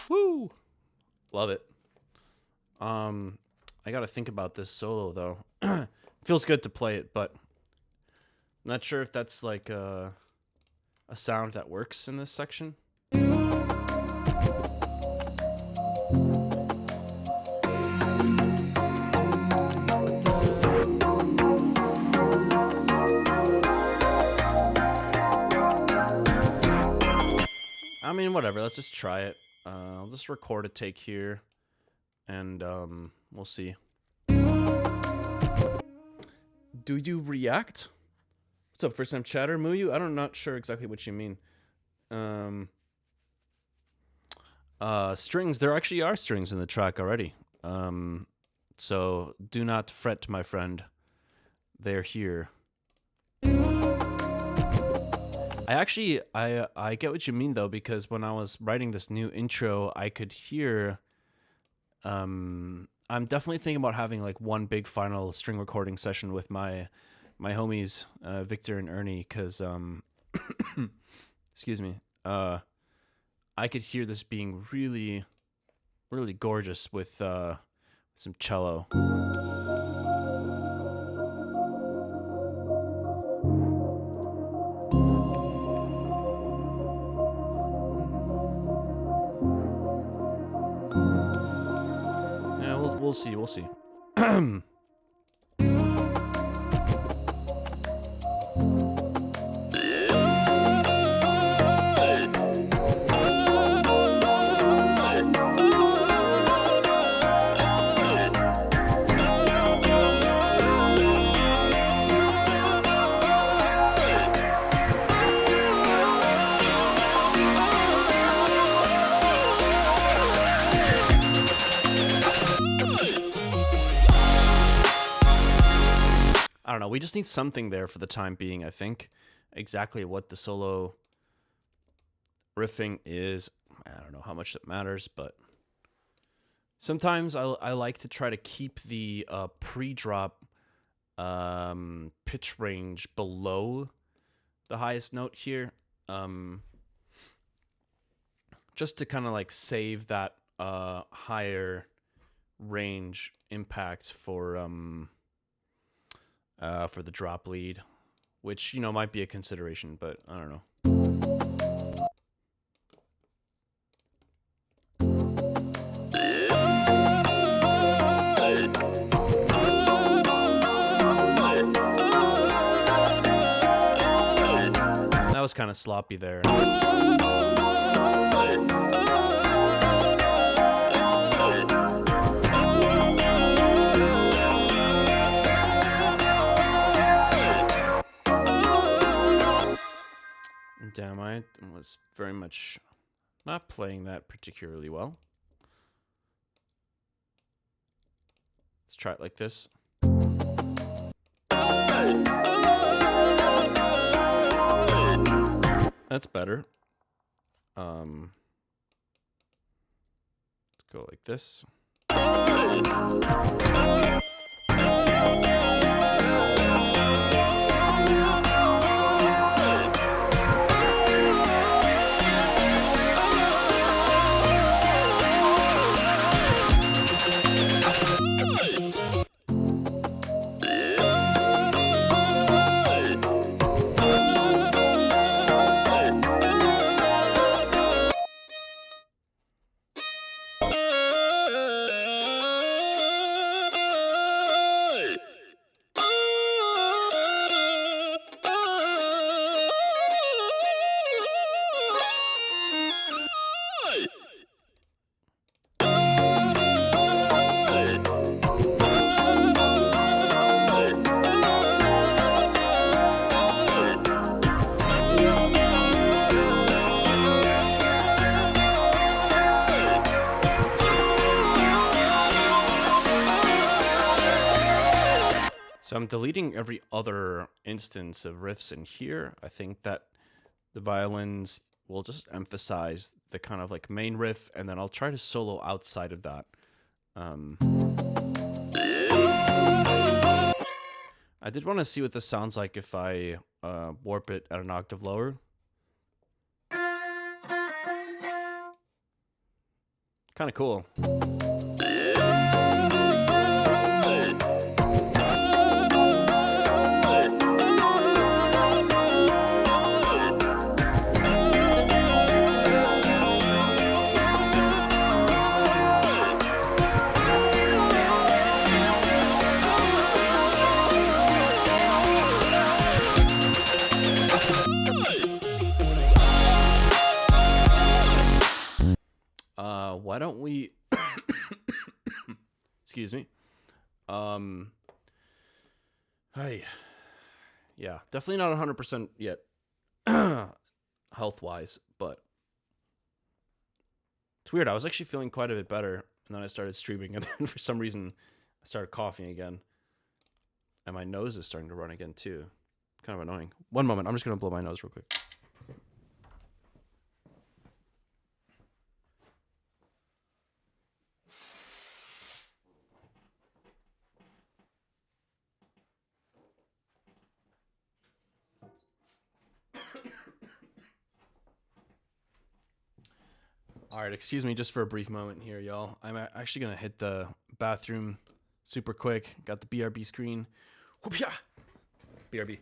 Woo! Love it. I gotta think about this solo though. Feels good to play it, but I'm not sure if that's like a sound that works in this section. I mean, whatever. Let's just try it. I'll just record a take here, and we'll see. Do you react? What's up, first time chatter, Muyu? I'm not sure exactly what you mean. Strings. There actually are strings in the track already. So do not fret, my friend. They're here. I get what you mean though, because when I was writing this new intro, I could hear. I'm definitely thinking about having like one big final string recording session with my homies, Victor and Ernie, because excuse me, I could hear this being really, really gorgeous with some cello. we'll see. We'll see. I don't know. We just need something there for the time being, I think. Exactly what the solo riffing is, I don't know how much that matters, but sometimes I like to try to keep the pre-drop pitch range below the highest note here, just to kind of like save that higher range impact for the drop lead, which, you know, might be a consideration, but I don't know. That was kind of sloppy there. Damn, I was very much not playing that particularly well. Let's try it like this. That's better. Let's go like this. So I'm deleting every other instance of riffs in here. I think that the violins will just emphasize the kind of like main riff, and then I'll try to solo outside of that. I did want to see what this sounds like if I warp it at an octave lower. Kind of cool. Why don't we excuse me. Hey. Yeah, definitely not 100% yet health-wise, but it's weird. I was actually feeling quite a bit better, and then I started streaming, and then for some reason I started coughing again. And my nose is starting to run again too. Kind of annoying. One moment, I'm just going to blow my nose real quick. All right, excuse me just for a brief moment here, y'all. I'm actually going to hit the bathroom super quick. Got the BRB screen. Whoop-ya! BRB.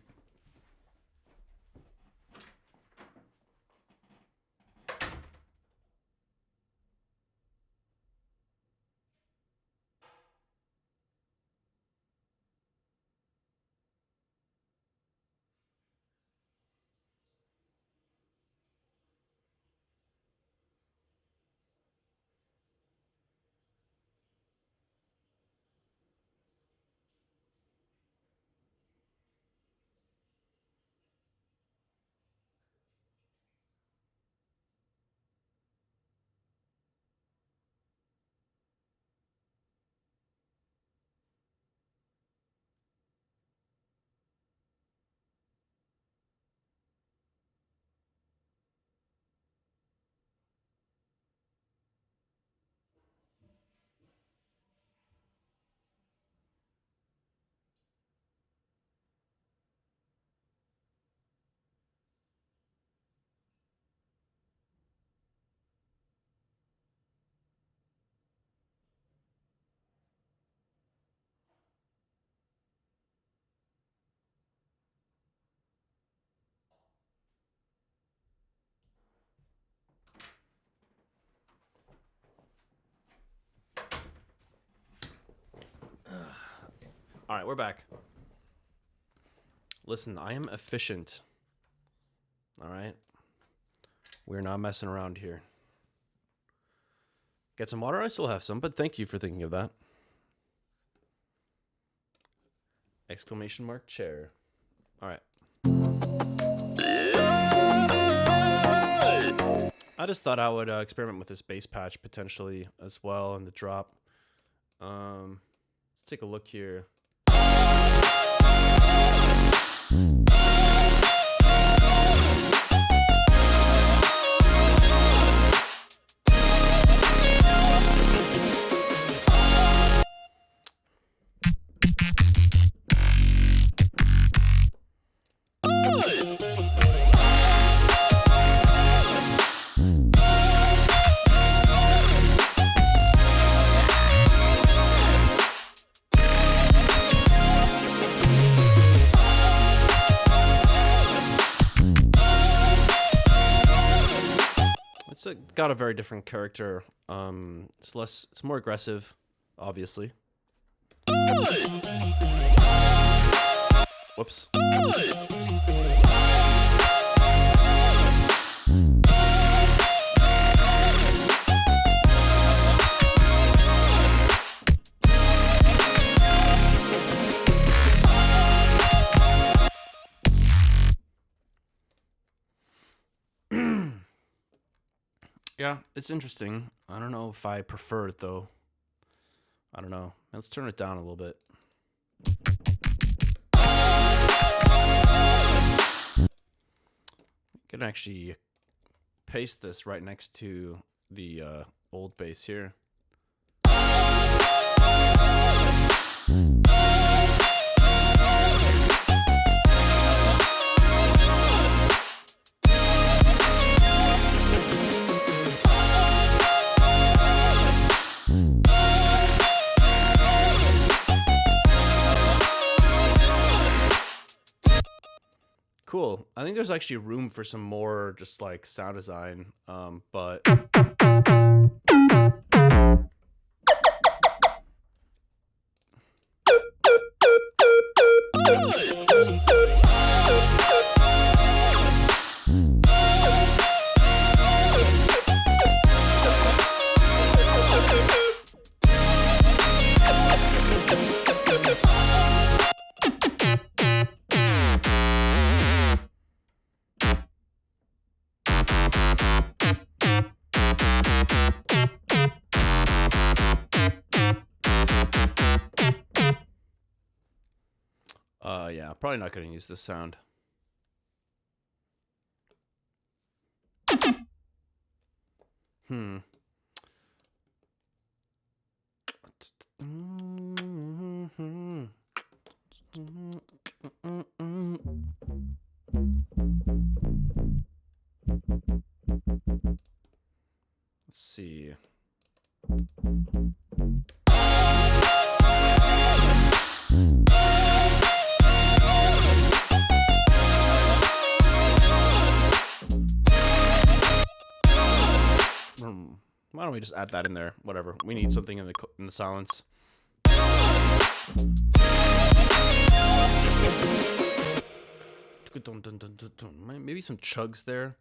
All right, we're back. Listen, I am efficient. All right? We're not messing around here. Get some water? I still have some, but thank you for thinking of that. Exclamation mark chair. All right. I just thought I would experiment with this bass patch potentially as well and the drop. Let's take a look here. Got a very different character. It's more aggressive, obviously. Whoops. Yeah, it's interesting. I don't know if I prefer it, though. I don't know. Let's turn it down a little bit. I can actually paste this right next to the old bass here. Cool. I think there's actually room for some more just like sound design, but yeah, probably not going to use this sound. Let's see. Why don't we just add that in there? Whatever. We need something in the silence. Maybe some chugs there.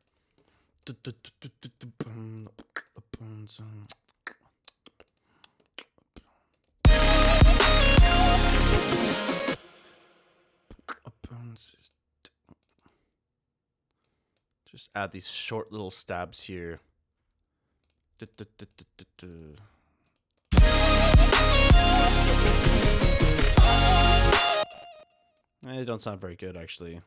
Just add these short little stabs here. They don't sound very good, actually.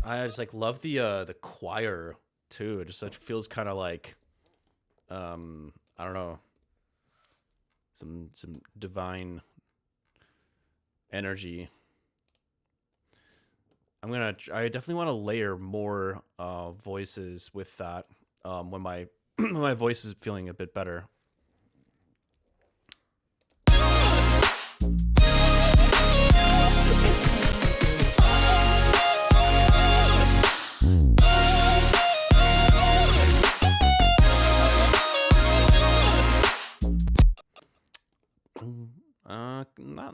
I just like love the choir too. It just feels kind of like I don't know, some divine energy. I definitely want to layer more voices with that when my when my voice is feeling a bit better.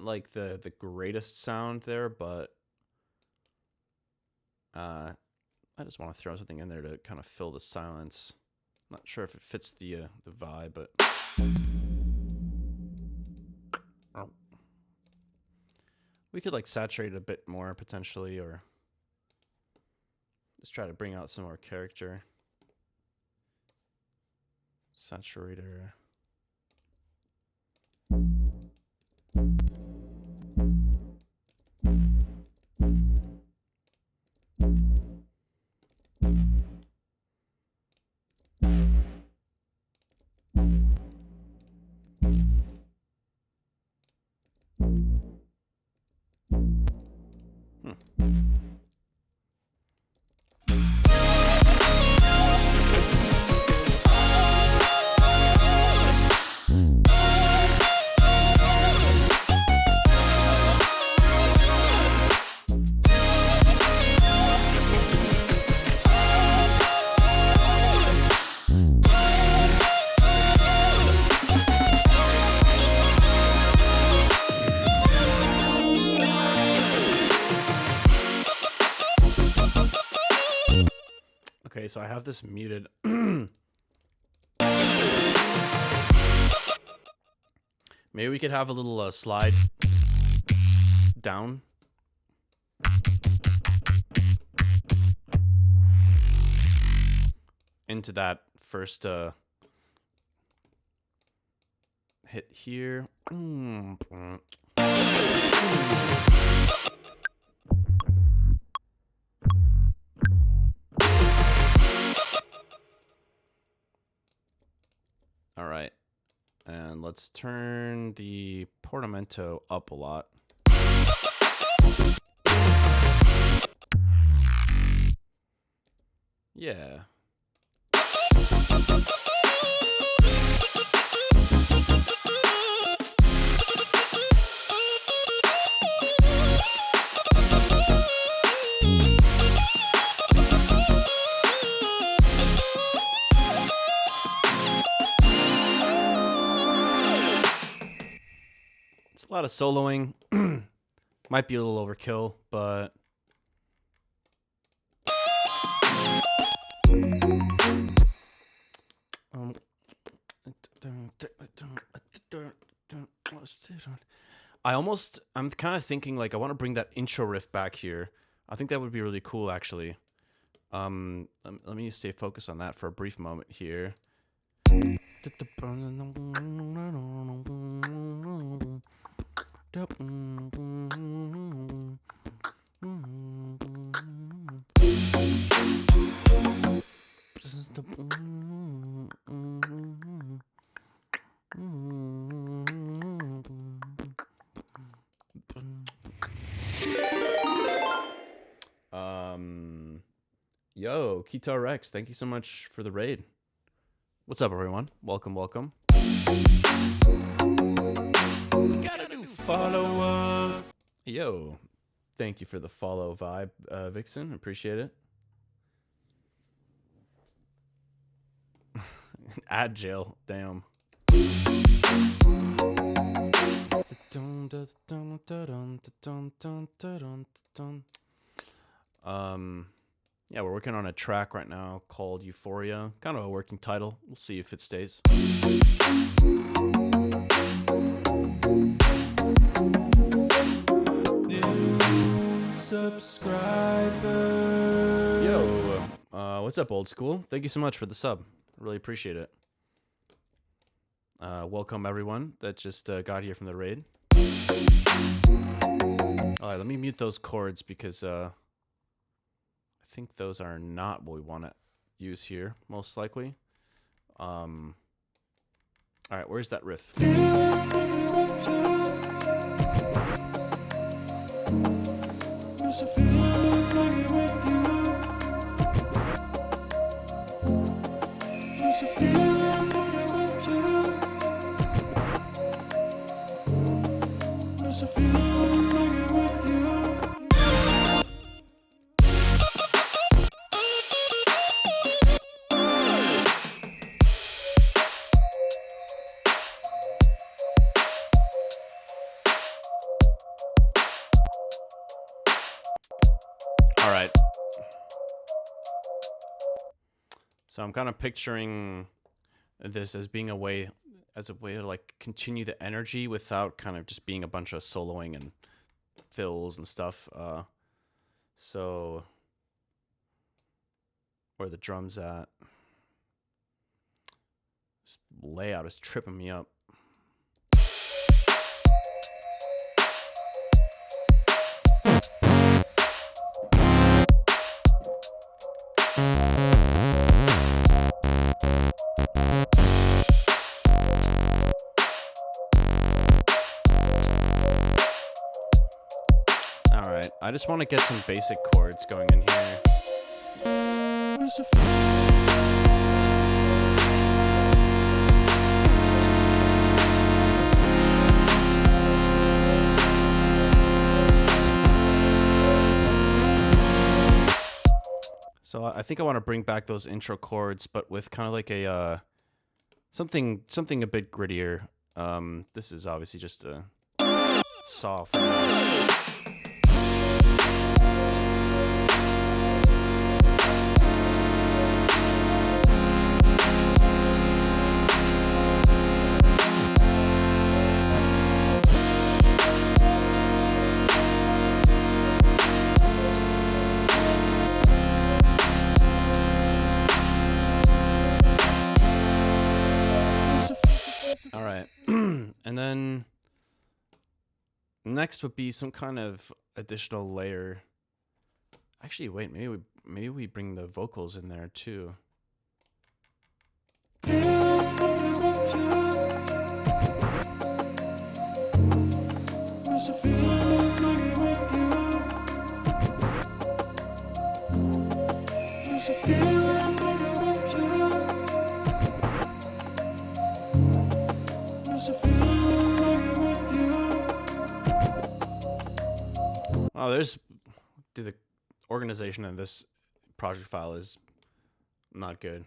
not like the greatest sound there, but I just want to throw something in there to kind of fill the silence. Not sure if it fits the vibe, but we could like saturate it a bit more potentially, or just try to bring out some more character. Saturator. Okay, so I have this muted. Maybe we could have a little slide down. Into that first hit here. All right, and let's turn the portamento up a lot. Yeah. A lot of soloing. Might be a little overkill, but I'm kind of thinking like I want to bring that intro riff back here. I think that would be really cool actually. Let me stay focused on that for a brief moment here. Yo, Kita Rex, thank you so much for the raid. What's up, everyone? Welcome, welcome. Got a new follower. Yo, thank you for the follow vibe, Vixen. Appreciate it. Ad jail, damn. Yeah, we're working on a track right now called Euphoria. Kind of a working title. We'll see if it stays. New subscriber. Yo, what's up, old school? Thank you so much for the sub. I really appreciate it. Welcome everyone that just got here from the raid. All right, let me mute those chords because I think those are not what we want to use here, most likely. All right, where's that riff? So I'm kind of picturing this as being a way to like continue the energy without kind of just being a bunch of soloing and fills and stuff. So where the drums at? This layout is tripping me up. Alright, I just want to get some basic chords going in here. So I think I want to bring back those intro chords, but with kind of like a something a bit grittier. This is obviously just a soft. All right. And then next would be some kind of additional layer. Actually, wait, maybe we bring the vocals in there too. Oh, the organization in this project file is not good.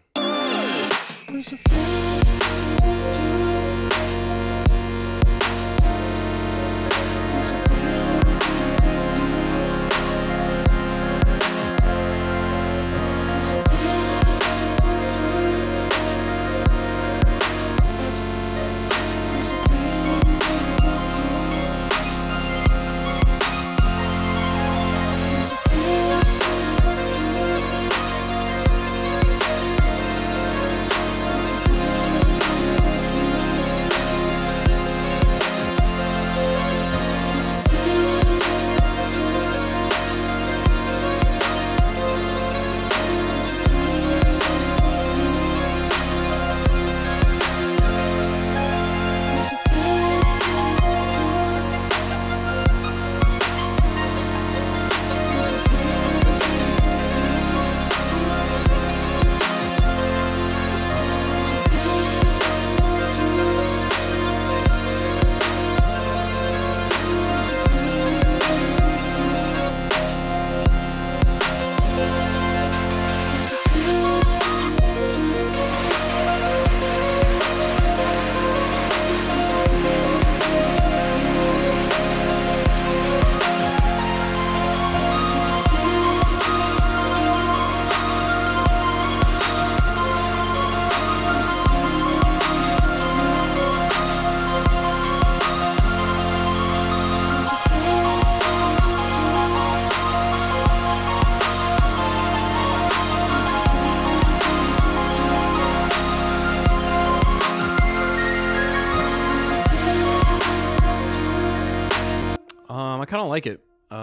I kind of like it. I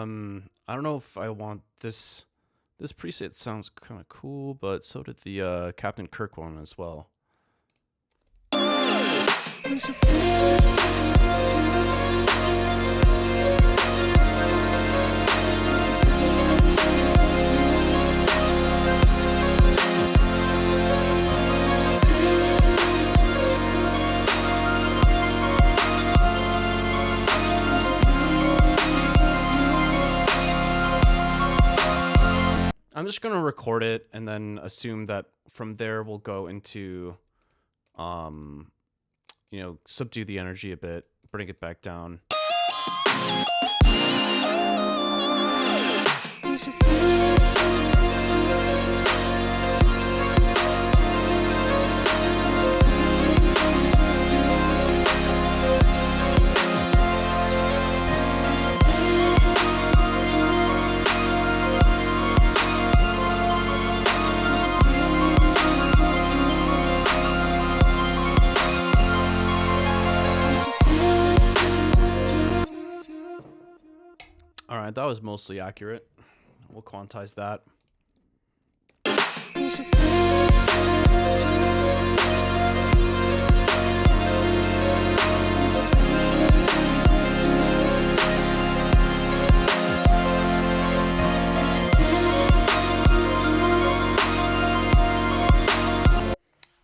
don't know if I want this. This preset sounds kind of cool, but so did the Captain Kirk one as well. I'm just gonna record it and then assume that from there we'll go into, you know, subdue the energy a bit, bring it back down. right, that was mostly accurate. We'll quantize that.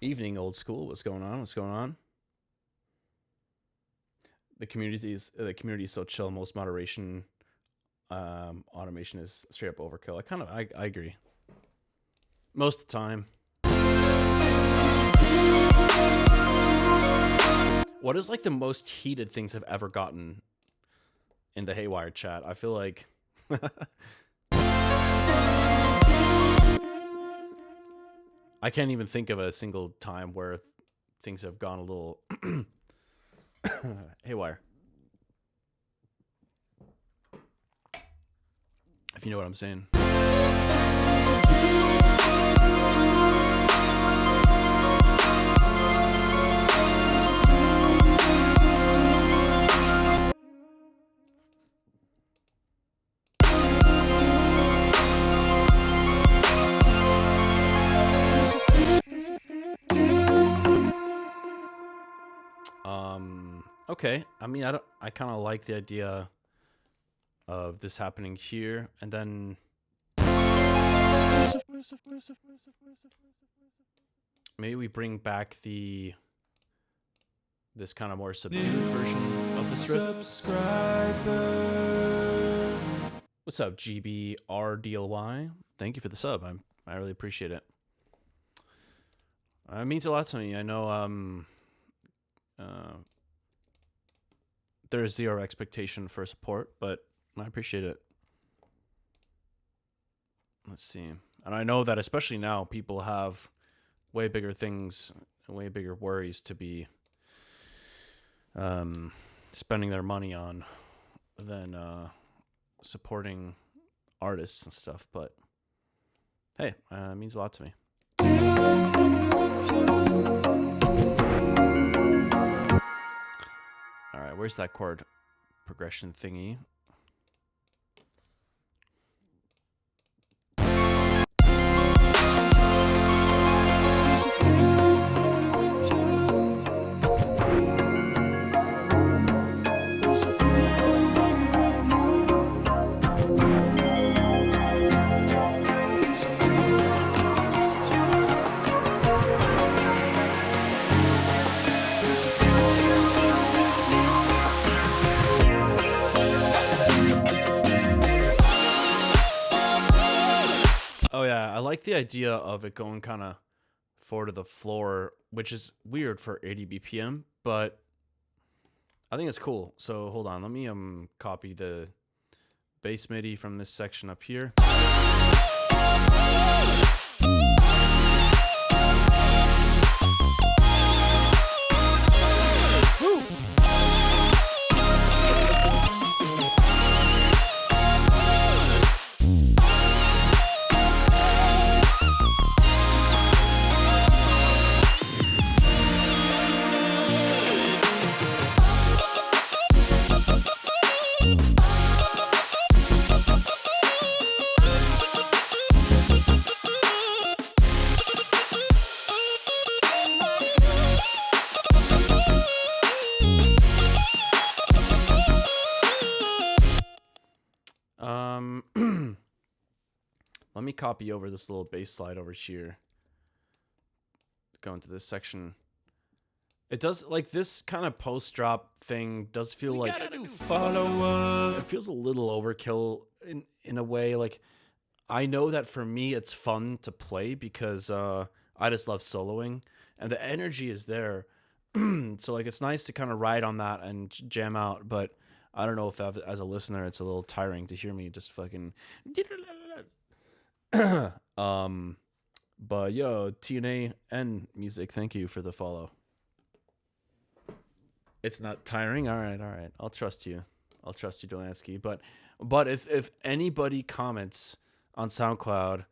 Evening, old school. What's going on? What's going on? The community is so chill. Most moderation, automation is straight up overkill. I agree. Most of the time. What is like the most heated things I've ever gotten in the Haywyre chat? I feel like I can't even think of a single time where things have gone a little Haywyre. If you know what I'm saying. Okay. I mean, I kind of like the idea of this happening here, and then maybe we bring back this kind of more subdued version of this riff. What's up, GBRDLY? Thank you for the sub. I really appreciate it. It means a lot to me. I know there's zero expectation for support, but I appreciate it. Let's see. And I know that especially now, people have way bigger things, way bigger worries to be spending their money on than supporting artists and stuff. But hey, it means a lot to me. All right, where's that chord progression thingy? Oh yeah, I like the idea of it going kind of 4 to the floor, which is weird for 80 BPM, but I think it's cool. So hold on, let me copy the bass MIDI from this section up here. Woo! Let me copy over this little bass slide over here. Go into this section. It does, like, this kind of post-drop thing does feel like it feels a little overkill in a way. Like, I know that for me it's fun to play because I just love soloing and the energy is there. So like it's nice to kind of ride on that and jam out, but I don't know if as a listener it's a little tiring to hear me just fucking but yo, TNA and music, thank you for the follow. It's not tiring. All right. I'll trust you, Dolansky. But if anybody comments on SoundCloud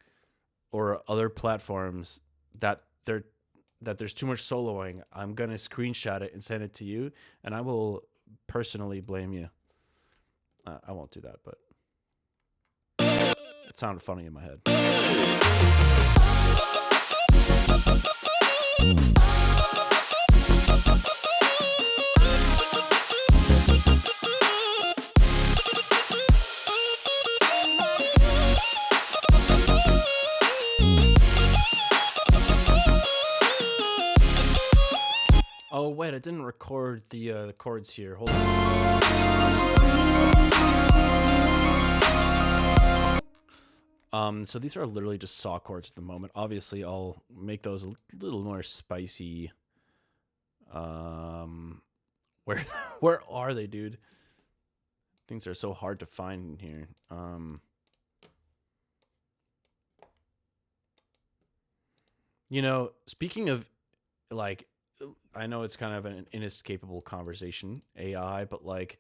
or other platforms that there's too much soloing, I'm gonna screenshot it and send it to you, and I will personally blame you. I won't do that, but That sounded funny in my head. Oh wait, I didn't record the chords here. Hold on. So these are literally just saw chords at the moment. Obviously, I'll make those a little more spicy. Where where are they, dude? Things are so hard to find in here. You know, speaking of, like, I know it's kind of an inescapable conversation, AI, but like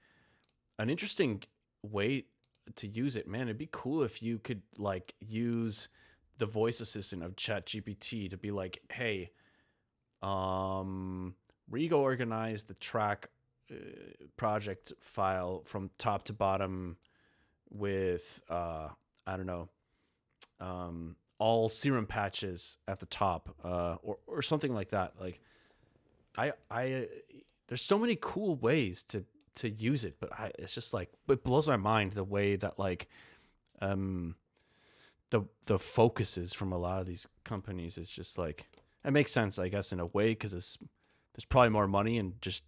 an interesting way to use it, man. It'd be cool if you could like use the voice assistant of ChatGPT to be like, hey, organize the track project file from top to bottom with I don't know, all serum patches at the top, or something like that. Like I there's so many cool ways to use it, but it's just like, it blows my mind the way that like the focuses from a lot of these companies is just like, it makes sense, I guess, in a way, because there's probably more money and just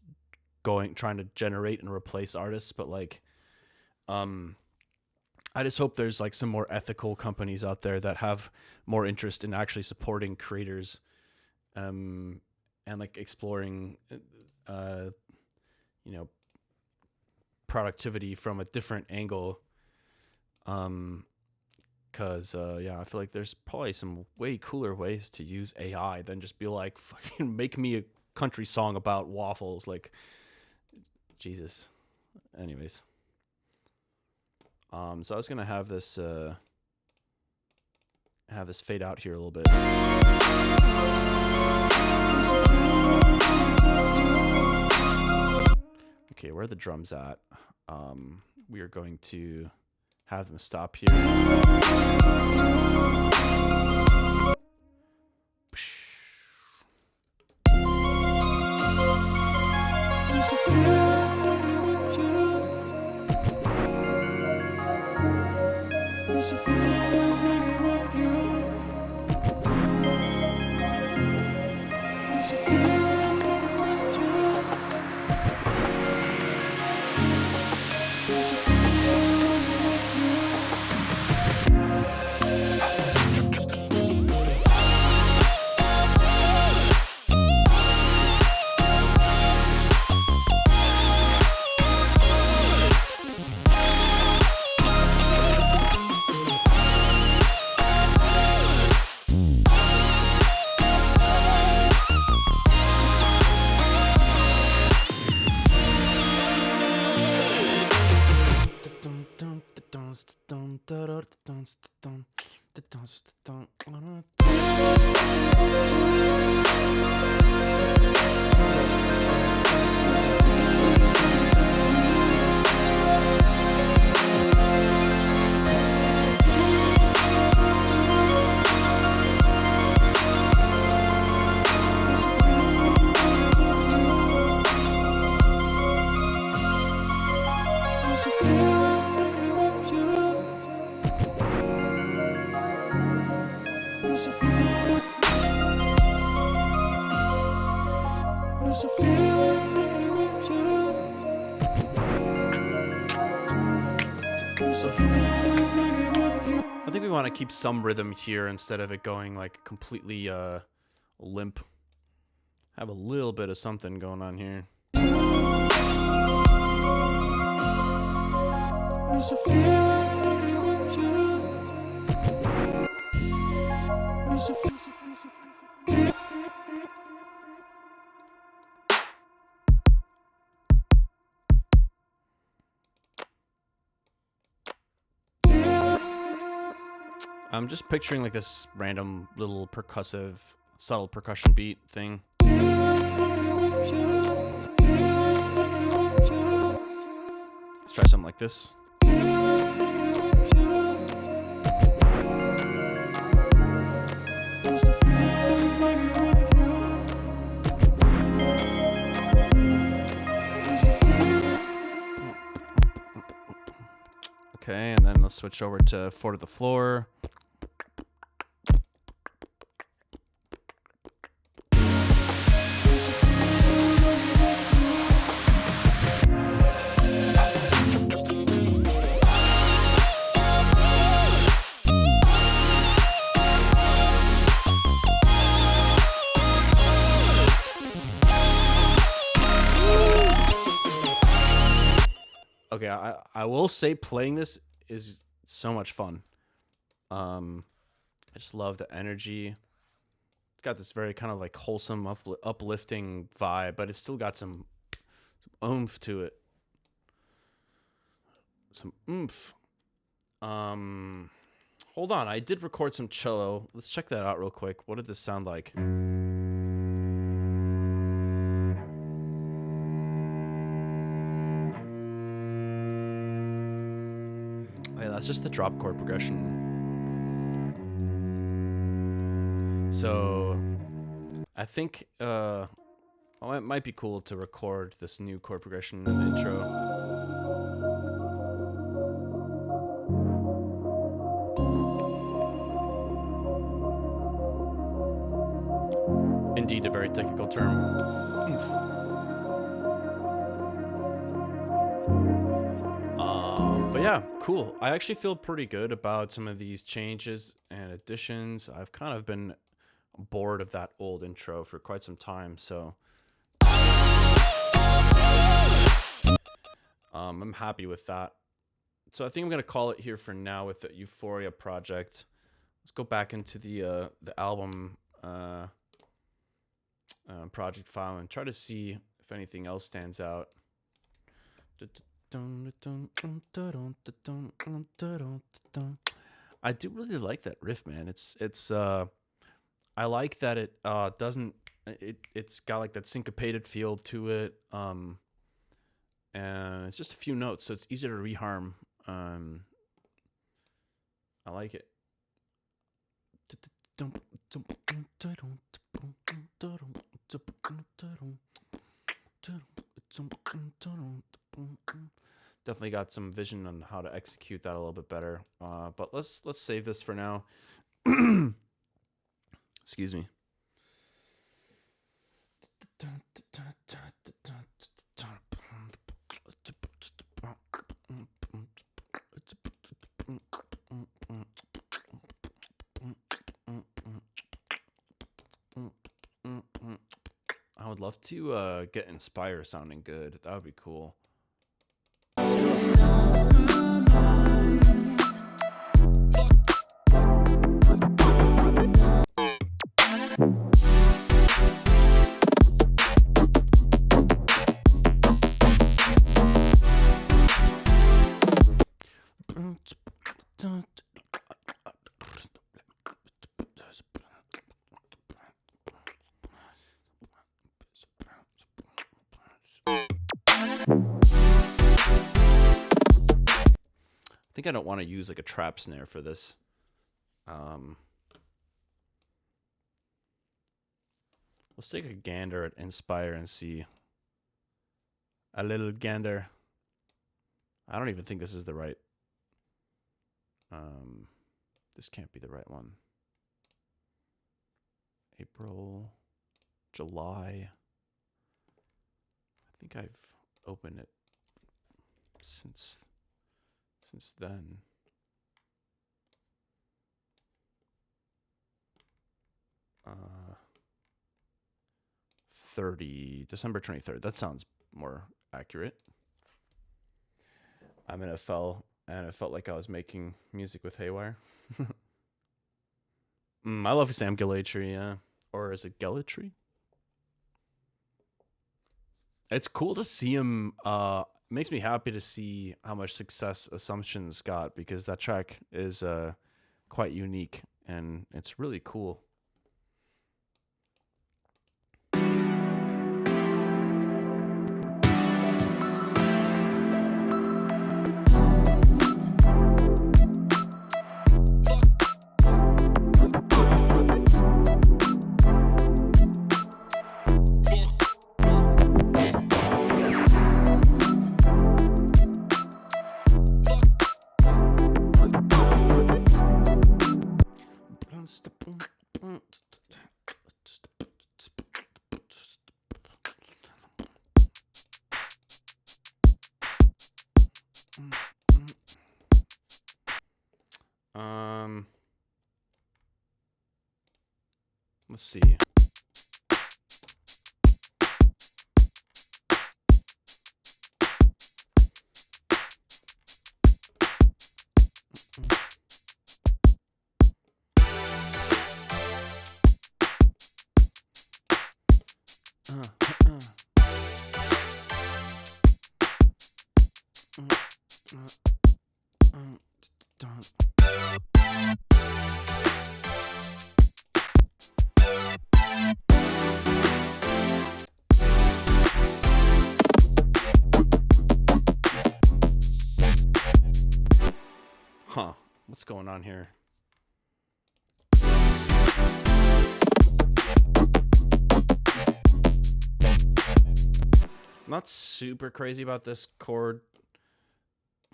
trying to generate and replace artists, but like I just hope there's like some more ethical companies out there that have more interest in actually supporting creators and like exploring you know, productivity from a different angle, because yeah, I feel like there's probably some way cooler ways to use AI than just be like, fucking make me a country song about waffles. Like, Jesus. Anyways, so I was gonna have this fade out here a little bit. Okay, where are the drums at? We are going to have them stop here. I think we want to keep some rhythm here instead of it going like completely limp. Have a little bit of something going on here. I'm just picturing like this random little percussive, subtle percussion beat thing. Let's try something like this. switch over to Four to the Floor. Okay, I will say playing this is so much fun. I just love the energy. It's got this very kind of like wholesome, uplifting vibe, but it's still got some oomph to it. Some oomph. Hold on, I did record some cello. Let's check that out real quick. What did this sound like? That's just the drop chord progression. So I think it might be cool to record this new chord progression in the intro. Indeed, a very technical term. Oomph. But yeah, cool. I actually feel pretty good about some of these changes and additions. I've kind of been bored of that old intro for quite some time, so I'm happy with that. So I think I'm gonna call it here for now with the Euphoria project. Let's go back into the album project file and try to see if anything else stands out. I do really like that riff, man. It's I like that it doesn't it's got like that syncopated feel to it. And it's just a few notes, so it's easy to reharm. I like it. Definitely got some vision on how to execute that a little bit better. But let's save this for now. Excuse me. I would love to get Inspire sounding good. That would be cool. I think I don't want to use like a trap snare for this. Let's take a gander at Inspire and see. A little gander. I don't even think this is the right. This can't be the right one. April, July. I think I've opened it since then. December 23rd. That sounds more accurate. I'm in FL, and it felt like I was making music with Haywyre. I love Sam Gellatry, yeah. Or is it Gellatry? It's cool to see him. Makes me happy to see how much success Assumptions got, because that track is quite unique and it's really cool. Let's see. Huh. What's going on here? I'm not super crazy about this chord.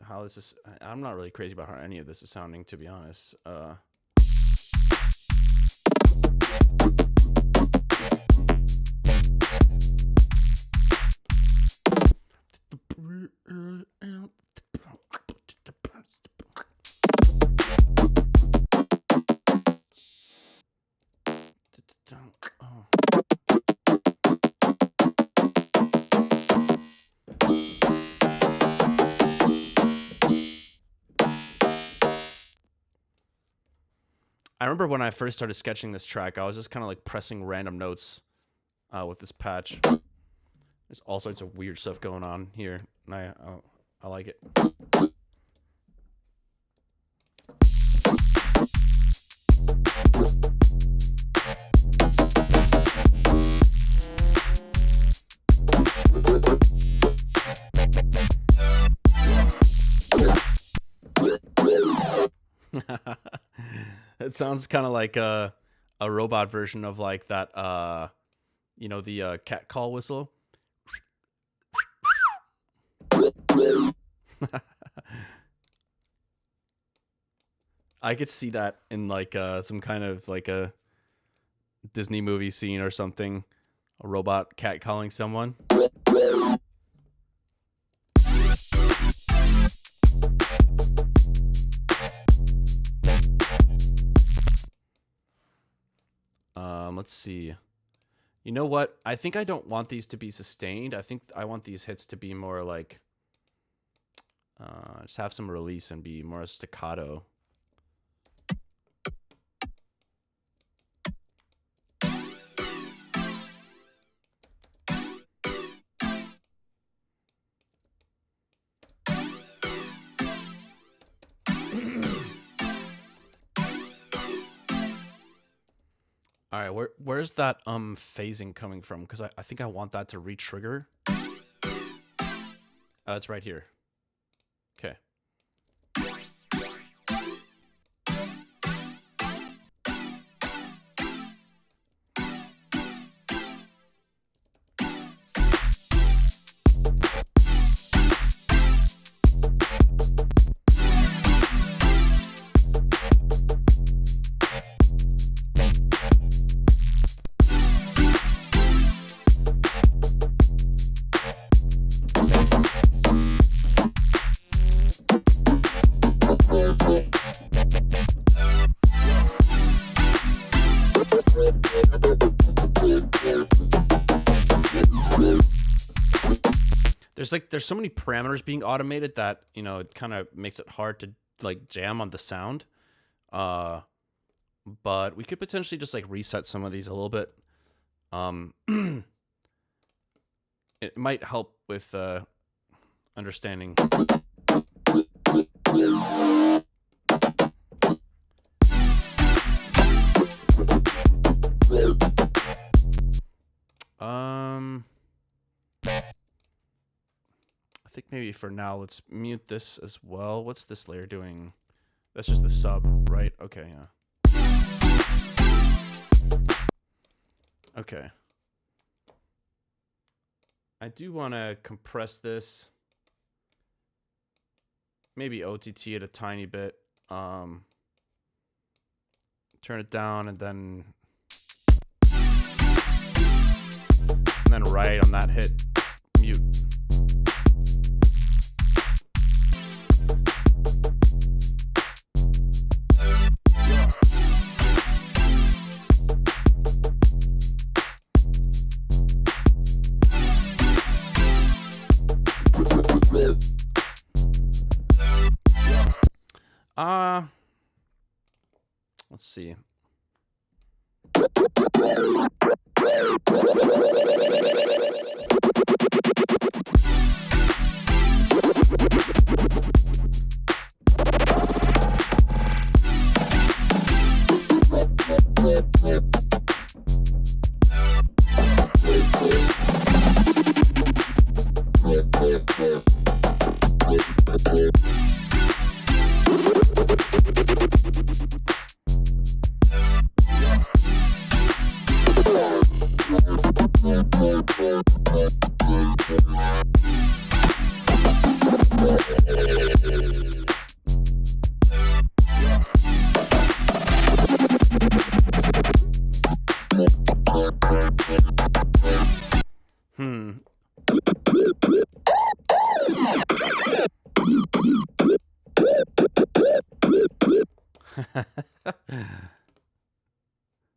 How this is... I'm not really crazy about how any of this is sounding, to be honest. I remember when I first started sketching this track, I was just kind of like pressing random notes with this patch. There's all sorts of weird stuff going on here, and I like it. It sounds kind of like a robot version of like that, the cat call whistle. I could see that in like some kind of like a Disney movie scene or something. A robot cat calling someone. Let's see. You know what? I think I don't want these to be sustained. I think I want these hits to be more like just have some release and be more staccato. All right, where's that phasing coming from? Because I think I want that to re-trigger. It's right here. Okay. There's so many parameters being automated that, you know, it kind of makes it hard to like jam on the sound. But we could potentially just like reset some of these a little bit. It might help with understanding. I think maybe for now, let's mute this as well. What's this layer doing? That's just the sub, right? Okay, yeah. Okay. I do want to compress this. Maybe OTT it a tiny bit. Turn turn it down, and then right on that hit mute. Let's see.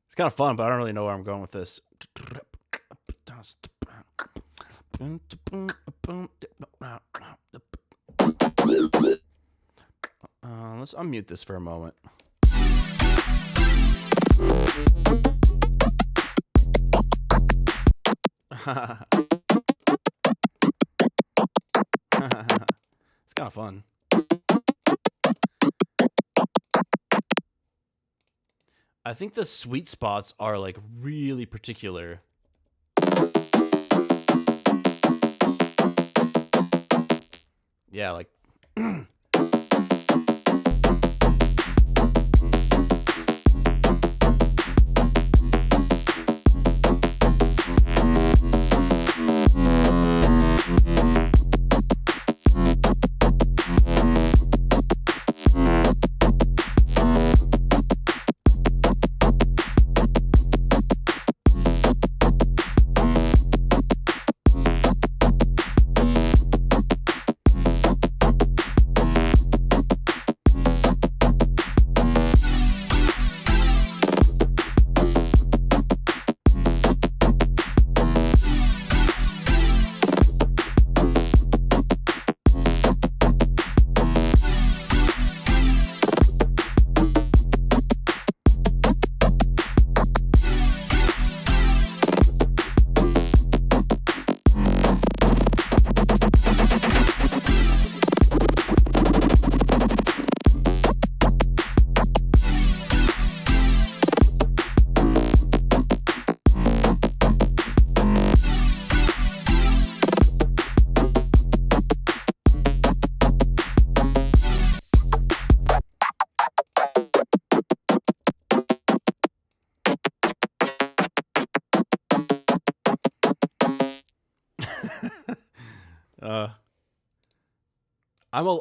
It's kind of fun, but I don't really know where I'm going with this. Let's unmute this for a moment. It's kind of fun. I think the sweet spots are like really particular. Yeah, like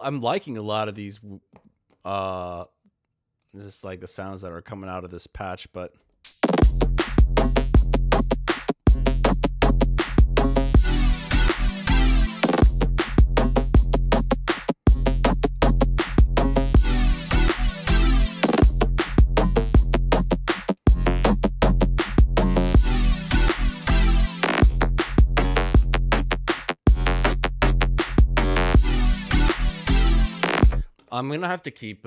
I'm liking a lot of these just like the sounds that are coming out of this patch, but I'm gonna have to keep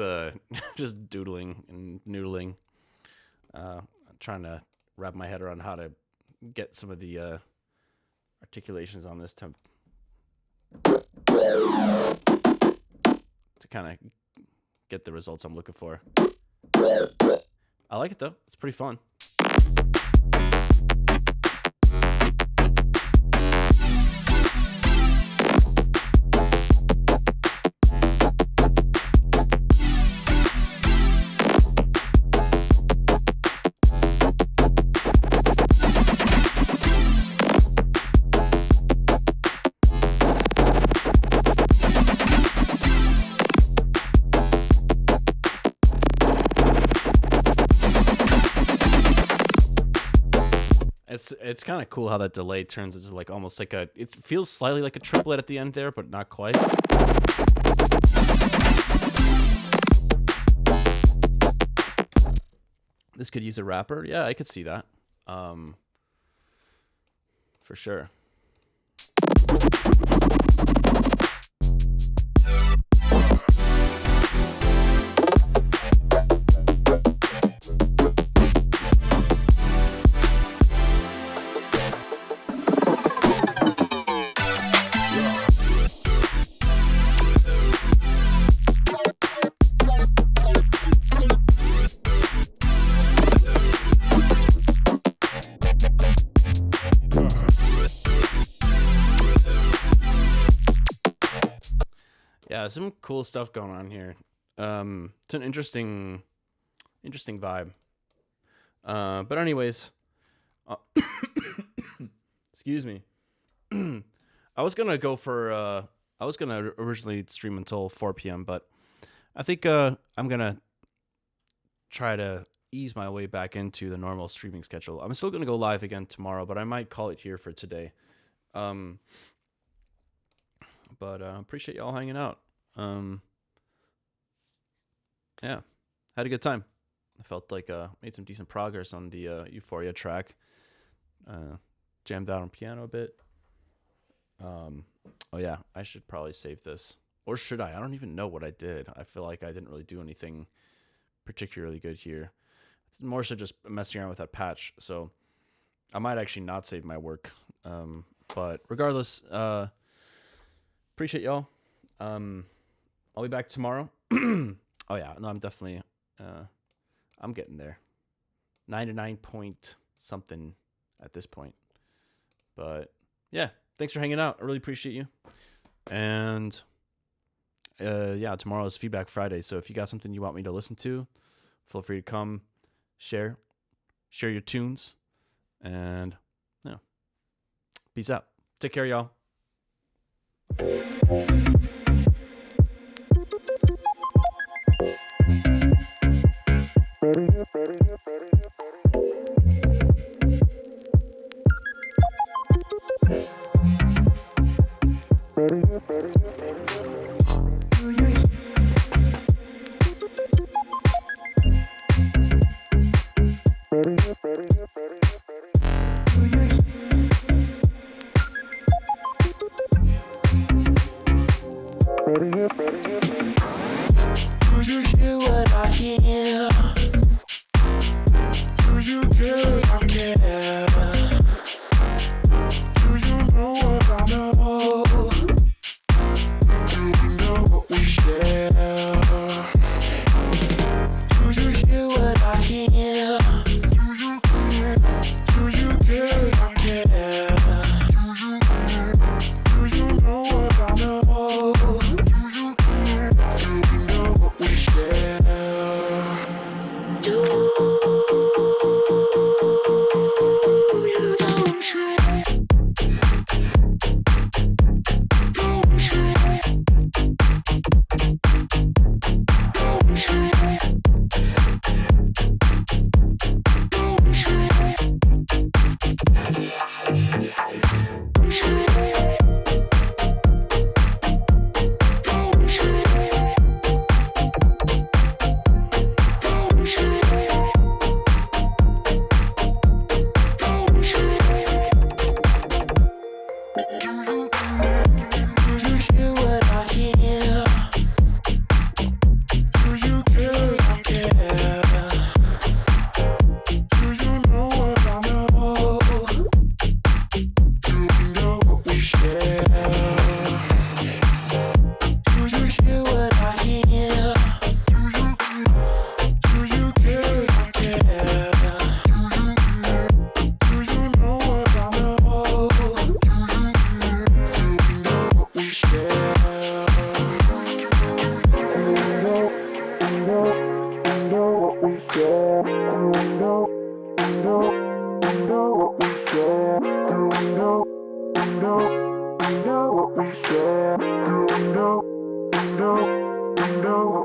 just doodling and noodling, trying to wrap my head around how to get some of the articulations on this to kind of get the results I'm looking for. I like it though; it's pretty fun. It's kind of cool how that delay turns into like almost like it feels slightly like a triplet at the end there, but not quite. This could use a wrapper. Yeah, I could see that. For sure. Yeah, some cool stuff going on here. It's an interesting vibe. But anyways, excuse me. I was gonna go for I was gonna originally stream until 4 p.m., but I think I'm gonna try to ease my way back into the normal streaming schedule. I'm still gonna go live again tomorrow, but I might call it here for today. But appreciate y'all hanging out. Yeah, had a good time. I felt like made some decent progress on the Euphoria track. Jammed out on piano a bit. Oh yeah, I should probably save this. Or should I? I don't even know what I did. I feel like I didn't really do anything particularly good here. It's more so just messing around with that patch. So I might actually not save my work. But regardless, appreciate y'all. I'll be back tomorrow. Oh yeah, no, I'm definitely I'm getting there. 99 point something at this point. But yeah, thanks for hanging out. I really appreciate you. And yeah, tomorrow is Feedback Friday. So if you got something you want me to listen to, feel free to come share your tunes, and yeah, peace out. Take care, y'all. Do you hear what I hear? Do you care if I care? Do you know what I know? Do you know what we share? Do you hear what I hear? Do you care if I care? Do you know what I know? Do you know what we share? know what we share. You know